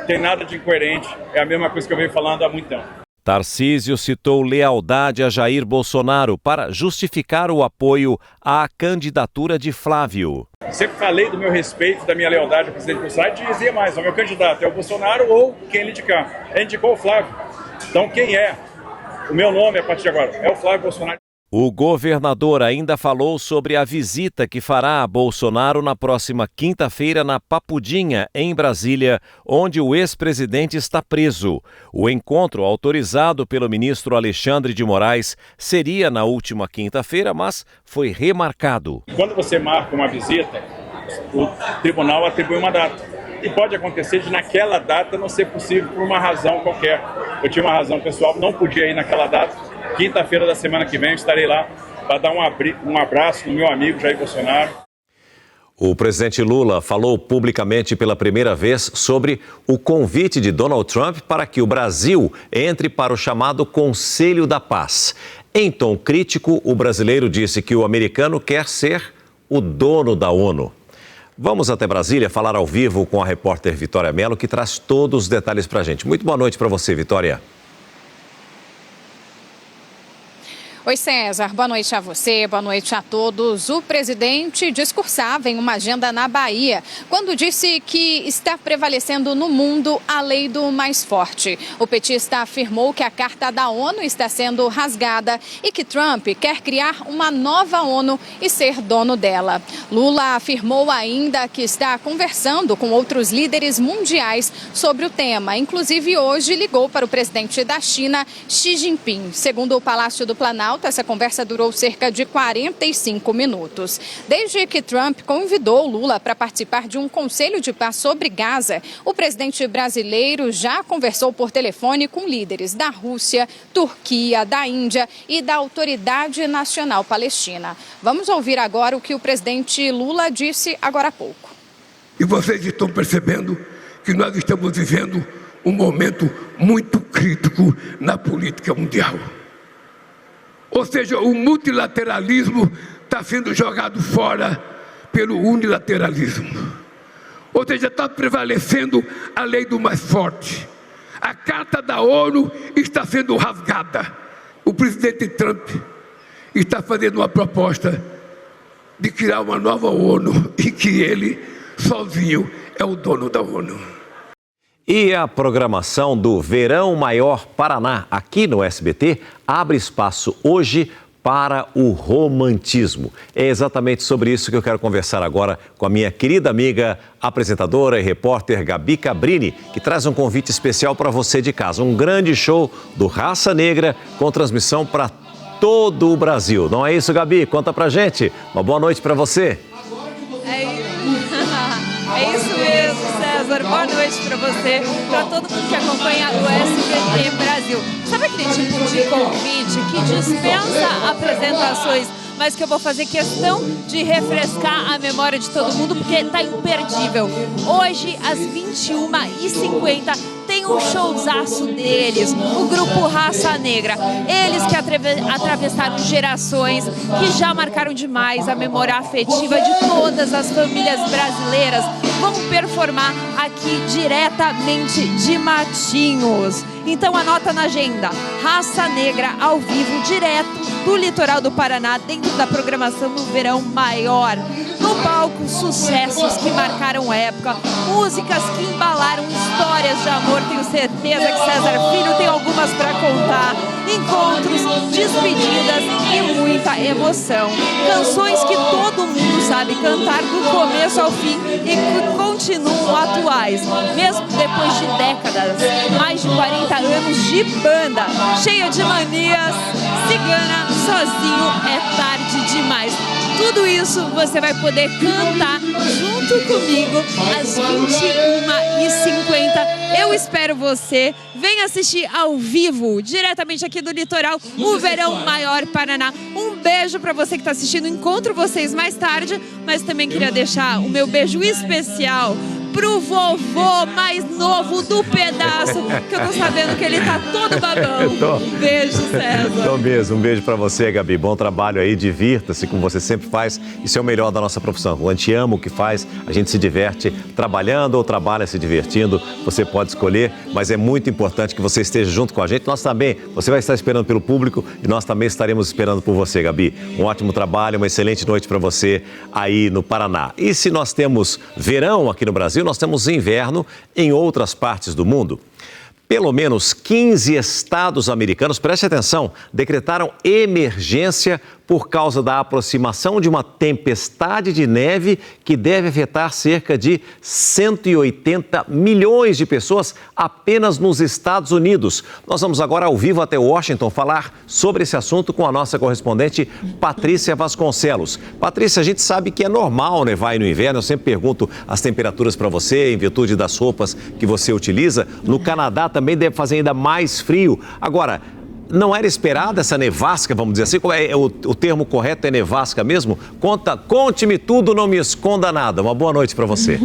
tem nada de incoerente, é a mesma coisa que eu venho falando há muito tempo. Tarcísio citou lealdade a Jair Bolsonaro para justificar o apoio à candidatura de Flávio. Sempre falei do meu respeito, da minha lealdade ao presidente Bolsonaro, e dizia mais, o meu candidato é o Bolsonaro ou quem ele indicar. Ele indicou o Flávio. Então quem é? O meu nome a partir de agora é o Flávio Bolsonaro. O governador ainda falou sobre a visita que fará a Bolsonaro na próxima quinta-feira na Papudinha, em Brasília, onde o ex-presidente está preso. O encontro, autorizado pelo ministro Alexandre de Moraes, seria na última quinta-feira, mas foi remarcado. Quando você marca uma visita, o tribunal atribui uma data. E pode acontecer de naquela data não ser possível por uma razão qualquer. Eu tinha uma razão pessoal, não podia ir naquela data. Quinta-feira da semana que vem eu estarei lá para dar um abraço no meu amigo Jair Bolsonaro. O presidente Lula falou publicamente pela primeira vez sobre o convite de Donald Trump para que o Brasil entre para o chamado Conselho da Paz. Em tom crítico, o brasileiro disse que o americano quer ser o dono da ONU. Vamos até Brasília falar ao vivo com a repórter Vitória Mello, que traz todos os detalhes para a gente. Muito boa noite para você, Vitória. Oi, César. Boa noite a você, boa noite a todos. O presidente discursava em uma agenda na Bahia quando disse que está prevalecendo no mundo a lei do mais forte. O petista afirmou que a Carta da ONU está sendo rasgada e que Trump quer criar uma nova ONU e ser dono dela. Lula afirmou ainda que está conversando com outros líderes mundiais sobre o tema. Inclusive, hoje ligou para o presidente da China, Xi Jinping. Segundo o Palácio do Planalto, essa conversa durou cerca de 45 minutos. Desde que Trump convidou Lula para participar de um conselho de paz sobre Gaza, o presidente brasileiro já conversou por telefone com líderes da Rússia, Turquia, da Índia e da Autoridade Nacional Palestina. Vamos ouvir agora o que o presidente Lula disse agora há pouco. E vocês estão percebendo que nós estamos vivendo um momento muito crítico na política mundial. Ou seja, o multilateralismo está sendo jogado fora pelo unilateralismo. Ou seja, está prevalecendo a lei do mais forte. A Carta da ONU está sendo rasgada. O presidente Trump está fazendo uma proposta de criar uma nova ONU e que ele, sozinho, é o dono da ONU. E a programação do Verão Maior Paraná, aqui no SBT, abre espaço hoje para o romantismo. É exatamente sobre isso que eu quero conversar agora com a minha querida amiga, apresentadora e repórter Gabi Cabrini, que traz um convite especial para você de casa. Um grande show do Raça Negra com transmissão para todo o Brasil. Não é isso, Gabi? Conta pra gente. Uma boa noite para você. É isso mesmo, César. Boa noite para você, para todo mundo que acompanha o SBT Brasil. Sabe aquele tipo de convite que dispensa apresentações, mas que eu vou fazer questão de refrescar a memória de todo mundo, porque tá imperdível. Hoje, às 21h50, tem um showzaço deles, o grupo Raça Negra. Eles que atravessaram gerações, que já marcaram demais a memória afetiva de todas as famílias brasileiras, vão performar aqui diretamente de Matinhos. Então anota na agenda, Raça Negra ao vivo, direto do litoral do Paraná, dentro da programação do Verão Maior. No palco, sucessos que marcaram época, músicas que embalaram histórias de amor. Tenho certeza que César Filho tem algumas para contar. Encontros, despedidas e muita emoção. Canções que todo mundo sabe cantar do começo ao fim e que continuam atuais, mesmo depois de décadas. Mais de 40 anos de banda, cheia de manias. Cigana, sozinho é tarde demais. Tudo isso você vai poder cantar junto comigo às 21h50. Eu espero você. Venha assistir ao vivo, diretamente aqui do litoral, o Verão Maior Paraná. Um beijo para você que está assistindo. Encontro vocês mais tarde, mas também queria deixar o meu beijo especial pro vovô mais novo do pedaço, que eu tô sabendo que ele tá todo babão. Um beijo, César. Então mesmo, um beijo pra você, Gabi. Bom trabalho aí, divirta-se como você sempre faz. Isso é o melhor da nossa profissão. A gente ama o que faz, a gente se diverte trabalhando ou trabalha se divertindo. Você pode escolher, mas é muito importante que você esteja junto com a gente. Nós também, você vai estar esperando pelo público e nós também estaremos esperando por você, Gabi. Um ótimo trabalho, uma excelente noite pra você aí no Paraná. E se nós temos verão aqui no Brasil, nós temos inverno em outras partes do mundo. Pelo menos 15 estados americanos, preste atenção, decretaram emergência por causa da aproximação de uma tempestade de neve que deve afetar cerca de 180 milhões de pessoas apenas nos Estados Unidos. Nós vamos agora ao vivo até Washington falar sobre esse assunto com a nossa correspondente Patrícia Vasconcelos. Patrícia, a gente sabe que é normal nevar no inverno, eu sempre pergunto as temperaturas para você, em virtude das roupas que você utiliza. No Canadá também deve fazer ainda mais frio. Agora, não era esperada essa nevasca, vamos dizer assim? O termo correto é nevasca mesmo? Conte-me tudo, não me esconda nada. Uma boa noite para você.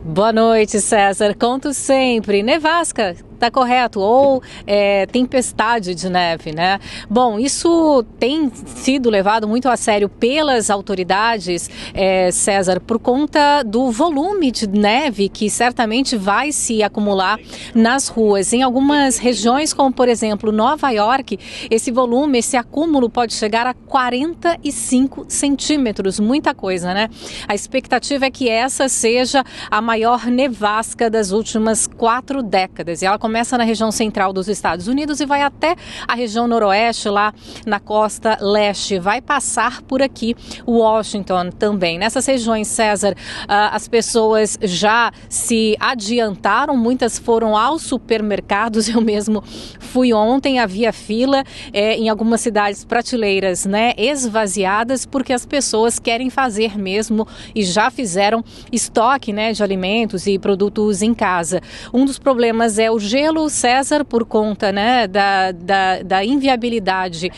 Boa noite, César. Conto sempre. Nevasca, tá correto, ou tempestade de neve, né? Bom, isso tem sido levado muito a sério pelas autoridades, César, por conta do volume de neve que certamente vai se acumular nas ruas. Em algumas regiões, como por exemplo Nova York, esse volume, esse acúmulo pode chegar a 45 centímetros, muita coisa, né? A expectativa é que essa seja a maior nevasca das últimas 4 décadas. E ela começa na região central dos Estados Unidos e vai até a região noroeste, lá na costa leste. Vai passar por aqui Washington também. Nessas regiões, César, as pessoas já se adiantaram, muitas foram aos supermercados. Eu mesmo fui ontem, havia fila em algumas cidades, prateleiras, né, esvaziadas, porque as pessoas querem fazer mesmo e já fizeram estoque, né, de alimentos e produtos em casa. Um dos problemas é o gelo, César, por conta, né, da inviabilidade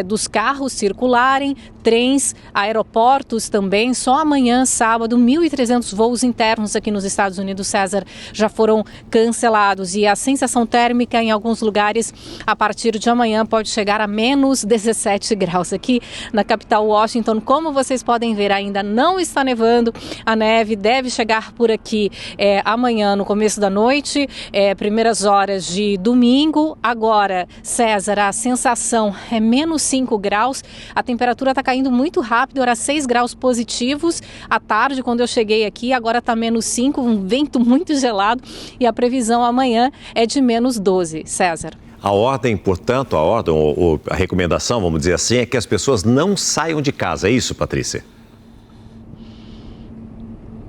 dos carros circularem, trens, aeroportos também. Só amanhã, sábado, 1.300 voos internos aqui nos Estados Unidos, César, já foram cancelados. E a sensação térmica em alguns lugares, a partir de amanhã, pode chegar a menos 17 graus. Aqui na capital Washington, como vocês podem ver, ainda não está nevando. A neve deve chegar por aqui amanhã, no começo da noite, primeiras horas de domingo. Agora, César, a sensação é menos 5 graus. A temperatura está caindo muito rápido, era 6 graus positivos à tarde, quando eu cheguei aqui. Agora está menos 5, um vento muito gelado. E a previsão amanhã é de menos 12, César. A ordem, portanto, ou a recomendação, vamos dizer assim, é que as pessoas não saiam de casa. É isso, Patrícia?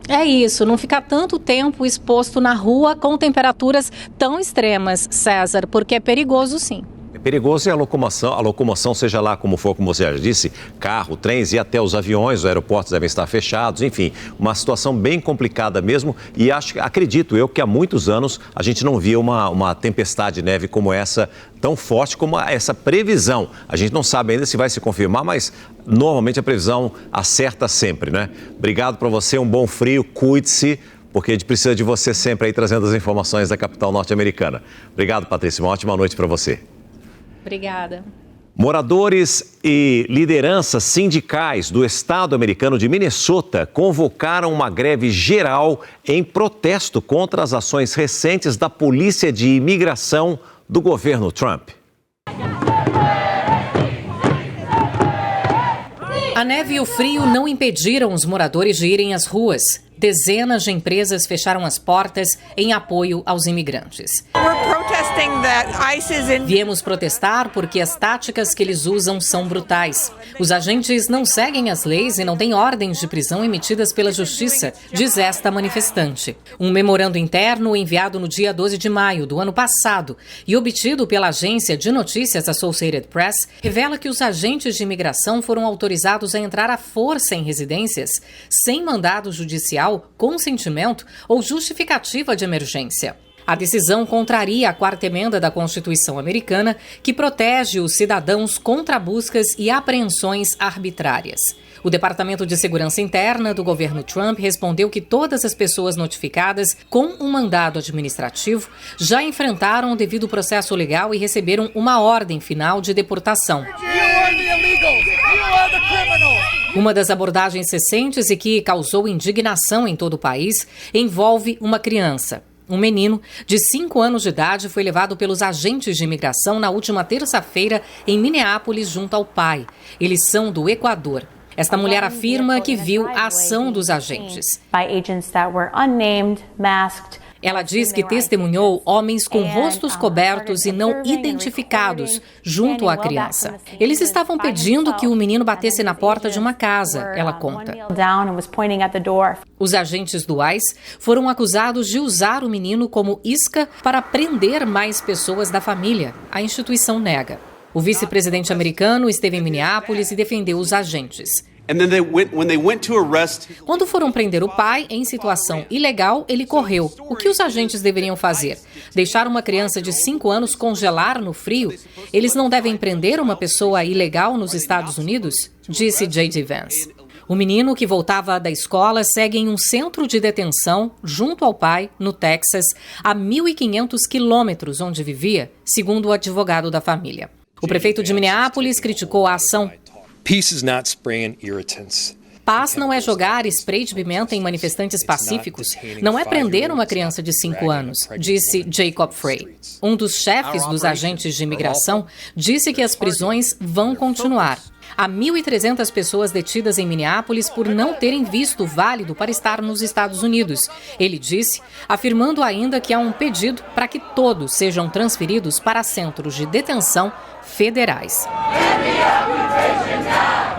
É isso, não ficar tanto tempo exposto na rua com temperaturas tão extremas, César, porque é perigoso sim. É perigoso e a locomoção, seja lá como for, como você já disse, carro, trens e até os aviões, os aeroportos devem estar fechados, enfim, uma situação bem complicada mesmo. E acredito eu que há muitos anos a gente não via uma tempestade de neve como essa, tão forte como essa previsão. A gente não sabe ainda se vai se confirmar, mas normalmente a previsão acerta sempre, né? Obrigado para você, um bom frio, cuide-se, porque a gente precisa de você sempre aí trazendo as informações da capital norte-americana. Obrigado, Patrícia, uma ótima noite para você. Obrigada. Moradores e lideranças sindicais do estado americano de Minnesota convocaram uma greve geral em protesto contra as ações recentes da Polícia de Imigração do governo Trump. A neve e o frio não impediram os moradores de irem às ruas. Dezenas de empresas fecharam as portas em apoio aos imigrantes. Viemos protestar porque as táticas que eles usam são brutais. Os agentes não seguem as leis e não têm ordens de prisão emitidas pela justiça, diz esta manifestante. Um memorando interno enviado no dia 12 de maio do ano passado e obtido pela agência de notícias Associated Press revela que os agentes de imigração foram autorizados a entrar à força em residências sem mandado judicial, consentimento ou justificativa de emergência. A decisão contraria a 4ª emenda da Constituição americana, que protege os cidadãos contra buscas e apreensões arbitrárias. O Departamento de Segurança Interna do governo Trump respondeu que todas as pessoas notificadas com um mandado administrativo já enfrentaram o devido processo legal e receberam uma ordem final de deportação. Uma das abordagens recentes e que causou indignação em todo o país envolve uma criança. Um menino de 5 anos de idade foi levado pelos agentes de imigração na última terça-feira em Minneapolis junto ao pai. Eles são do Equador. Esta mulher afirma que viu a ação dos agentes. Ela diz que testemunhou homens com rostos cobertos e não identificados junto à criança. Eles estavam pedindo que o menino batesse na porta de uma casa, ela conta. Os agentes do ICE foram acusados de usar o menino como isca para prender mais pessoas da família. A instituição nega. O vice-presidente americano esteve em Minneapolis e defendeu os agentes. Quando foram prender o pai em situação ilegal, ele correu. O que os agentes deveriam fazer? Deixar uma criança de 5 anos congelar no frio? Eles não devem prender uma pessoa ilegal nos Estados Unidos? Disse J.D. Vance. O menino, que voltava da escola, segue em um centro de detenção junto ao pai, no Texas, a 1.500 quilômetros onde vivia, segundo o advogado da família. O prefeito de Minneapolis criticou a ação. Paz não é jogar spray de pimenta em manifestantes pacíficos. Não é prender uma criança de 5 anos, disse Jacob Frey. Um dos chefes dos agentes de imigração disse que as prisões vão continuar. Há 1.300 pessoas detidas em Minneapolis por não terem visto válido para estar nos Estados Unidos. Ele disse, afirmando ainda que há um pedido para que todos sejam transferidos para centros de detenção federais.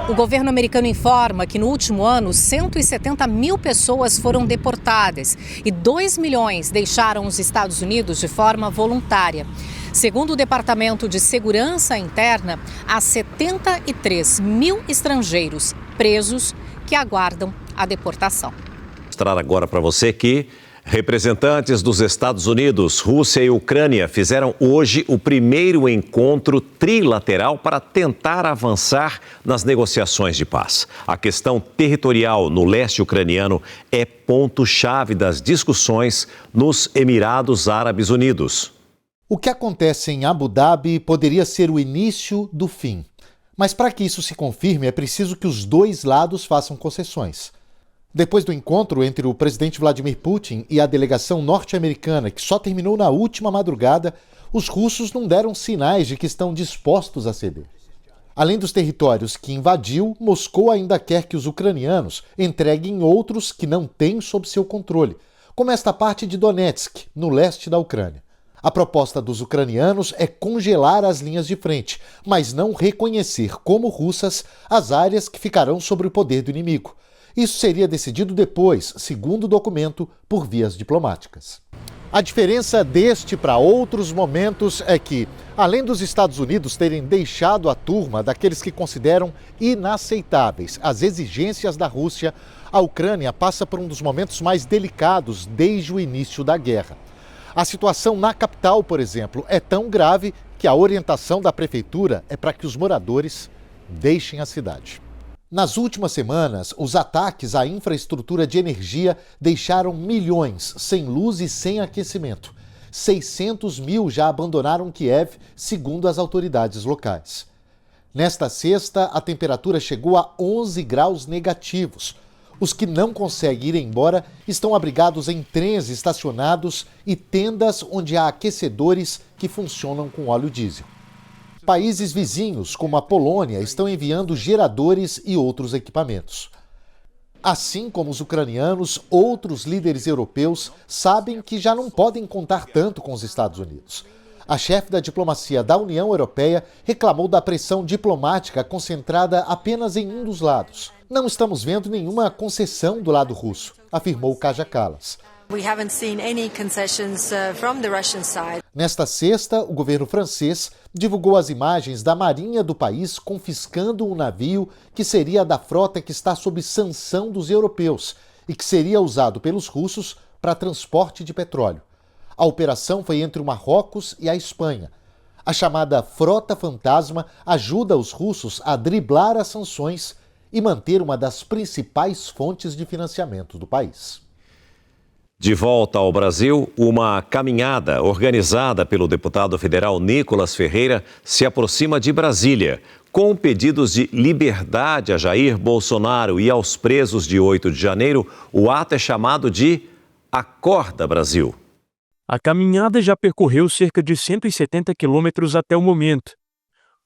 O governo americano informa que no último ano 170 mil pessoas foram deportadas e 2 milhões deixaram os Estados Unidos de forma voluntária. Segundo o Departamento de Segurança Interna, há 73 mil estrangeiros presos que aguardam a deportação. Vou mostrar agora para você que representantes dos Estados Unidos, Rússia e Ucrânia fizeram hoje o primeiro encontro trilateral para tentar avançar nas negociações de paz. A questão territorial no leste ucraniano é ponto-chave das discussões nos Emirados Árabes Unidos. O que acontece em Abu Dhabi poderia ser o início do fim. Mas para que isso se confirme, é preciso que os dois lados façam concessões. Depois do encontro entre o presidente Vladimir Putin e a delegação norte-americana, que só terminou na última madrugada, os russos não deram sinais de que estão dispostos a ceder. Além dos territórios que invadiu, Moscou ainda quer que os ucranianos entreguem outros que não têm sob seu controle, como esta parte de Donetsk, no leste da Ucrânia. A proposta dos ucranianos é congelar as linhas de frente, mas não reconhecer como russas as áreas que ficarão sob o poder do inimigo. Isso seria decidido depois, segundo o documento, por vias diplomáticas. A diferença deste para outros momentos é que, além dos Estados Unidos terem deixado a turma daqueles que consideram inaceitáveis as exigências da Rússia, a Ucrânia passa por um dos momentos mais delicados desde o início da guerra. A situação na capital, por exemplo, é tão grave que a orientação da prefeitura é para que os moradores deixem a cidade. Nas últimas semanas, os ataques à infraestrutura de energia deixaram milhões sem luz e sem aquecimento. 600 mil já abandonaram Kiev, segundo as autoridades locais. Nesta sexta, a temperatura chegou a 11 graus negativos. Os que não conseguem ir embora estão abrigados em trens estacionados e tendas onde há aquecedores que funcionam com óleo diesel. Países vizinhos, como a Polônia, estão enviando geradores e outros equipamentos. Assim como os ucranianos, outros líderes europeus sabem que já não podem contar tanto com os Estados Unidos. A chefe da diplomacia da União Europeia reclamou da pressão diplomática concentrada apenas em um dos lados. Não estamos vendo nenhuma concessão do lado russo, afirmou Kaja Kallas. Nesta sexta, o governo francês divulgou as imagens da marinha do país confiscando um navio que seria da frota que está sob sanção dos europeus e que seria usado pelos russos para transporte de petróleo. A operação foi entre o Marrocos e a Espanha. A chamada Frota Fantasma ajuda os russos a driblar as sanções e manter uma das principais fontes de financiamento do país. De volta ao Brasil, uma caminhada organizada pelo deputado federal Nicolas Ferreira se aproxima de Brasília, com pedidos de liberdade a Jair Bolsonaro e aos presos de 8 de janeiro. O ato é chamado de Acorda Brasil. A caminhada já percorreu cerca de 170 quilômetros até o momento.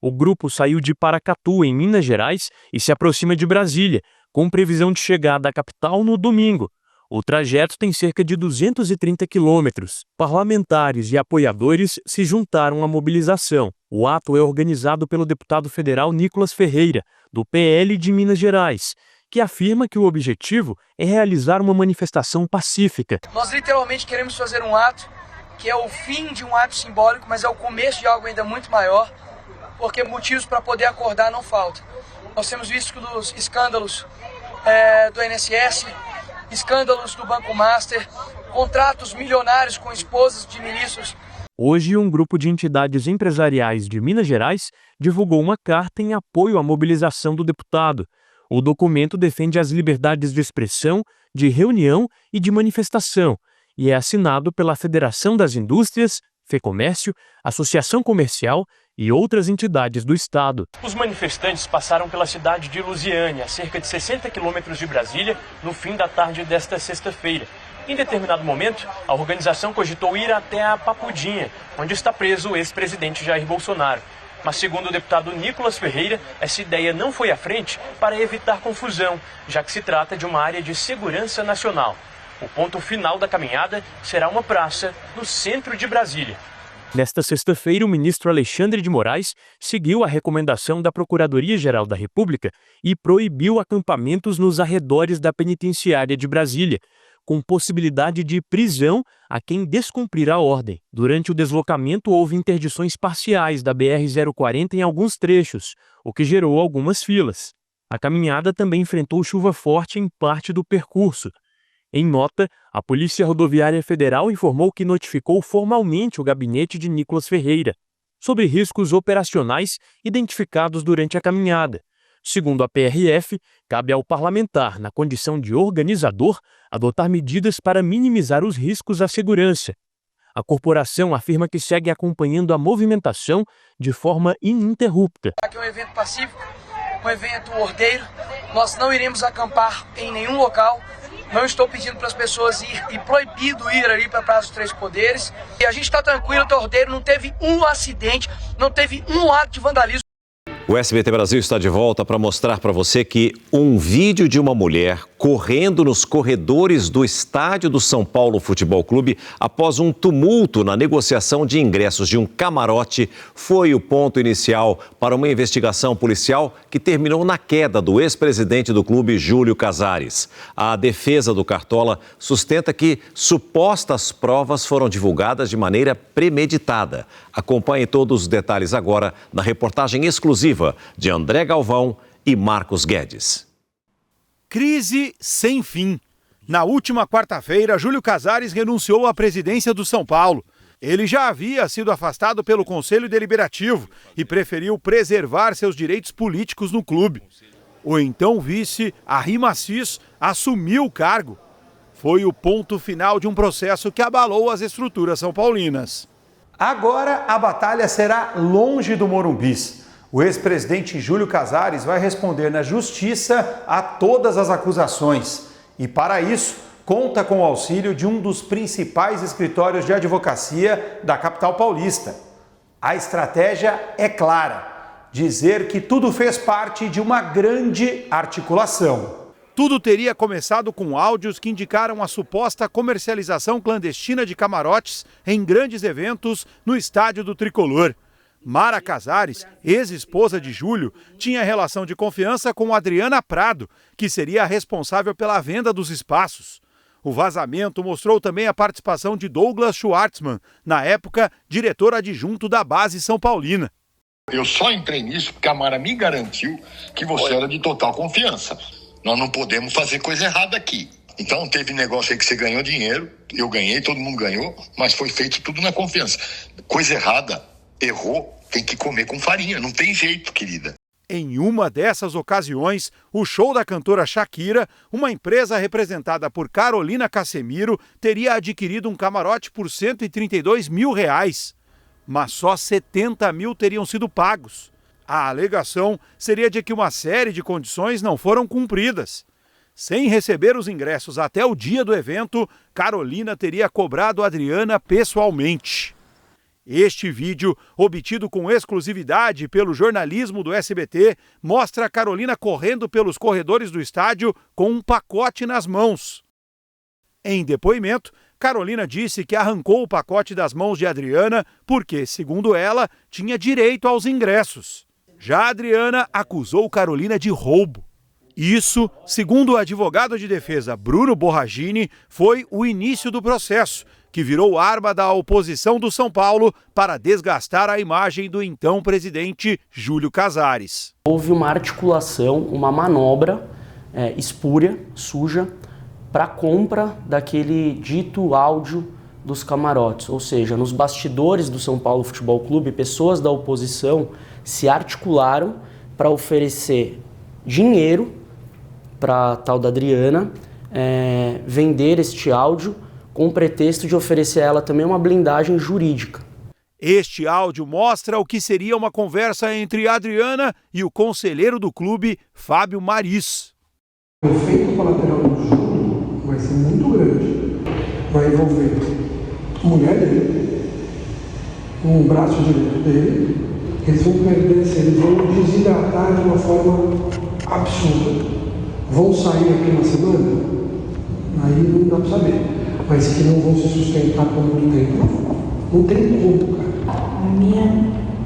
O grupo saiu de Paracatu, em Minas Gerais, e se aproxima de Brasília, com previsão de chegada à capital no domingo. O trajeto tem cerca de 230 quilômetros. Parlamentares e apoiadores se juntaram à mobilização. O ato é organizado pelo deputado federal Nicolas Ferreira, do PL de Minas Gerais, que afirma que o objetivo é realizar uma manifestação pacífica. Nós literalmente queremos fazer um ato que é o fim de um ato simbólico, mas é o começo de algo ainda muito maior, porque motivos para poder acordar não faltam. Nós temos visto que os escândalos do INSS, escândalos do Banco Master, contratos milionários com esposas de ministros. Hoje, um grupo de entidades empresariais de Minas Gerais divulgou uma carta em apoio à mobilização do deputado. O documento defende as liberdades de expressão, de reunião e de manifestação e é assinado pela Federação das Indústrias, FEComércio, Associação Comercial e outras entidades do Estado. Os manifestantes passaram pela cidade de Lusiânia, a cerca de 60 quilômetros de Brasília, no fim da tarde desta sexta-feira. Em determinado momento, a organização cogitou ir até a Papudinha, onde está preso o ex-presidente Jair Bolsonaro. Mas, segundo o deputado Nicolas Ferreira, essa ideia não foi à frente para evitar confusão, já que se trata de uma área de segurança nacional. O ponto final da caminhada será uma praça no centro de Brasília. Nesta sexta-feira, o ministro Alexandre de Moraes seguiu a recomendação da Procuradoria-Geral da República e proibiu acampamentos nos arredores da penitenciária de Brasília, com possibilidade de prisão a quem descumprir a ordem. Durante o deslocamento, houve interdições parciais da BR-040 em alguns trechos, o que gerou algumas filas. A caminhada também enfrentou chuva forte em parte do percurso. Em nota, a Polícia Rodoviária Federal informou que notificou formalmente o gabinete de Nicolas Ferreira sobre riscos operacionais identificados durante a caminhada. Segundo a PRF, cabe ao parlamentar, na condição de organizador, adotar medidas para minimizar os riscos à segurança. A corporação afirma que segue acompanhando a movimentação de forma ininterrupta. Aqui é um evento pacífico, um evento ordeiro. Nós não iremos acampar em nenhum local. Não estou pedindo para as pessoas ir e proibido ir ali para a Praça dos Três Poderes. E a gente está tranquilo, está ordeiro, não teve um acidente, não teve um ato de vandalismo. O SBT Brasil está de volta para mostrar para você que um vídeo de uma mulher correndo nos corredores do estádio do São Paulo Futebol Clube após um tumulto na negociação de ingressos de um camarote foi o ponto inicial para uma investigação policial que terminou na queda do ex-presidente do clube, Júlio Casares. A defesa do Cartola sustenta que supostas provas foram divulgadas de maneira premeditada. Acompanhe todos os detalhes agora na reportagem exclusiva de André Galvão e Marcos Guedes. Crise sem fim. Na última quarta-feira, Júlio Casares renunciou à presidência do São Paulo. Ele já havia sido afastado pelo Conselho Deliberativo e preferiu preservar seus direitos políticos no clube. O então vice, Arri Macis, assumiu o cargo. Foi o ponto final de um processo que abalou as estruturas são-paulinas. Agora a batalha será longe do Morumbis. O ex-presidente Júlio Casares vai responder na justiça a todas as acusações. E para isso, conta com o auxílio de um dos principais escritórios de advocacia da capital paulista. A estratégia é clara: dizer que tudo fez parte de uma grande articulação. Tudo teria começado com áudios que indicaram a suposta comercialização clandestina de camarotes em grandes eventos no estádio do Tricolor. Mara Casares, ex-esposa de Júlio, tinha relação de confiança com Adriana Prado, que seria a responsável pela venda dos espaços. O vazamento mostrou também a participação de Douglas Schwartzman, na época diretor adjunto da base São Paulina. Eu só entrei nisso porque a Mara me garantiu que você era de total confiança. Nós não podemos fazer coisa errada aqui. Então teve negócio aí que você ganhou dinheiro, eu ganhei, todo mundo ganhou, mas foi feito tudo na confiança. Coisa errada, errou, tem que comer com farinha, não tem jeito, querida. Em uma dessas ocasiões, o show da cantora Shakira, uma empresa representada por Carolina Casemiro, teria adquirido um camarote por R$132 mil, mas só 70 mil teriam sido pagos. A alegação seria de que uma série de condições não foram cumpridas. Sem receber os ingressos até o dia do evento, Carolina teria cobrado Adriana pessoalmente. Este vídeo, obtido com exclusividade pelo jornalismo do SBT, mostra a Carolina correndo pelos corredores do estádio com um pacote nas mãos. Em depoimento, Carolina disse que arrancou o pacote das mãos de Adriana porque, segundo ela, tinha direito aos ingressos. Já Adriana acusou Carolina de roubo. Isso, segundo o advogado de defesa Bruno Borragini, foi o início do processo, que virou arma da oposição do São Paulo para desgastar a imagem do então presidente Júlio Casares. Houve uma articulação, uma manobra espúria, suja, para a compra daquele dito áudio dos camarotes. Ou seja, nos bastidores do São Paulo Futebol Clube, pessoas da oposição se articularam para oferecer dinheiro para a tal da Adriana vender este áudio com o pretexto de oferecer a ela também uma blindagem jurídica. Este áudio mostra o que seria uma conversa entre Adriana e o conselheiro do clube, Fábio Maris. O efeito colateral do Júlio vai ser muito grande. Vai envolver a mulher dele, o braço direito dele. Eles vão perder, eles vão desidratar de uma forma absurda. Vão sair aqui uma semana? Aí não dá para saber. Mas que não vão se sustentar por muito tempo, não tem como, cara. A minha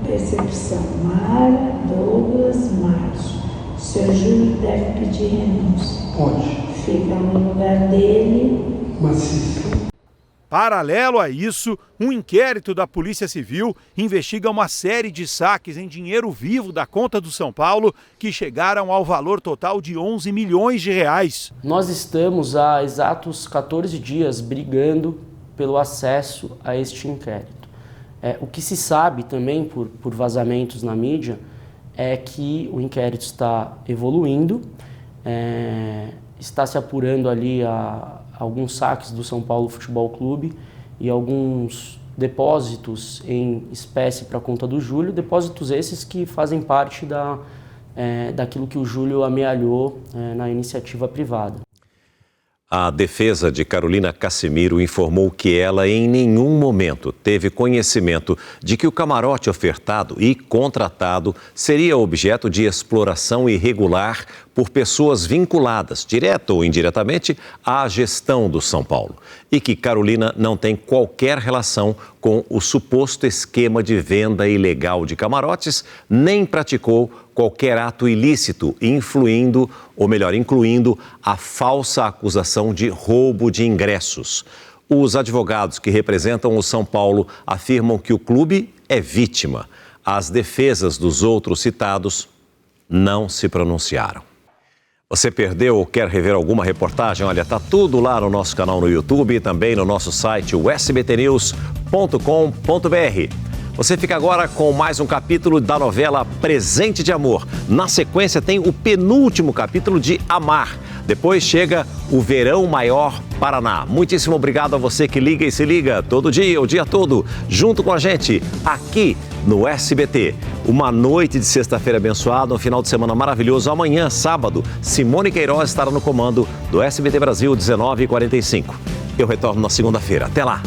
percepção, Mara, Douglas, Márcio. O seu Júlio deve pedir renúncia. Pode. Fica no lugar dele. Maciço. Paralelo a isso, um inquérito da Polícia Civil investiga uma série de saques em dinheiro vivo da conta do São Paulo que chegaram ao valor total de 11 milhões de reais. Nós estamos há exatos 14 dias brigando pelo acesso a este inquérito. O que se sabe também por vazamentos na mídia é que o inquérito está evoluindo, está se apurando ali alguns saques do São Paulo Futebol Clube e alguns depósitos em espécie para a conta do Júlio, depósitos esses que fazem parte daquilo que o Júlio amealhou na iniciativa privada. A defesa de Carolina Casemiro informou que ela em nenhum momento teve conhecimento de que o camarote ofertado e contratado seria objeto de exploração irregular por pessoas vinculadas, direta ou indiretamente, à gestão do São Paulo. E que Carolina não tem qualquer relação com o suposto esquema de venda ilegal de camarotes, nem praticou qualquer ato ilícito, incluindo a falsa acusação de roubo de ingressos. Os advogados que representam o São Paulo afirmam que o clube é vítima. As defesas dos outros citados não se pronunciaram. Você perdeu ou quer rever alguma reportagem? Olha, tá tudo lá no nosso canal no YouTube e também no nosso site, o sbtnews.com.br. Você fica agora com mais um capítulo da novela Presente de Amor. Na sequência tem o penúltimo capítulo de Amar. Depois chega o Verão Maior Paraná. Muitíssimo obrigado a você que liga e se liga todo dia, o dia todo, junto com a gente, aqui no SBT. Uma noite de sexta-feira abençoada, um final de semana maravilhoso. Amanhã, sábado, Simone Queiroz estará no comando do SBT Brasil, 19h45. Eu retorno na segunda-feira. Até lá!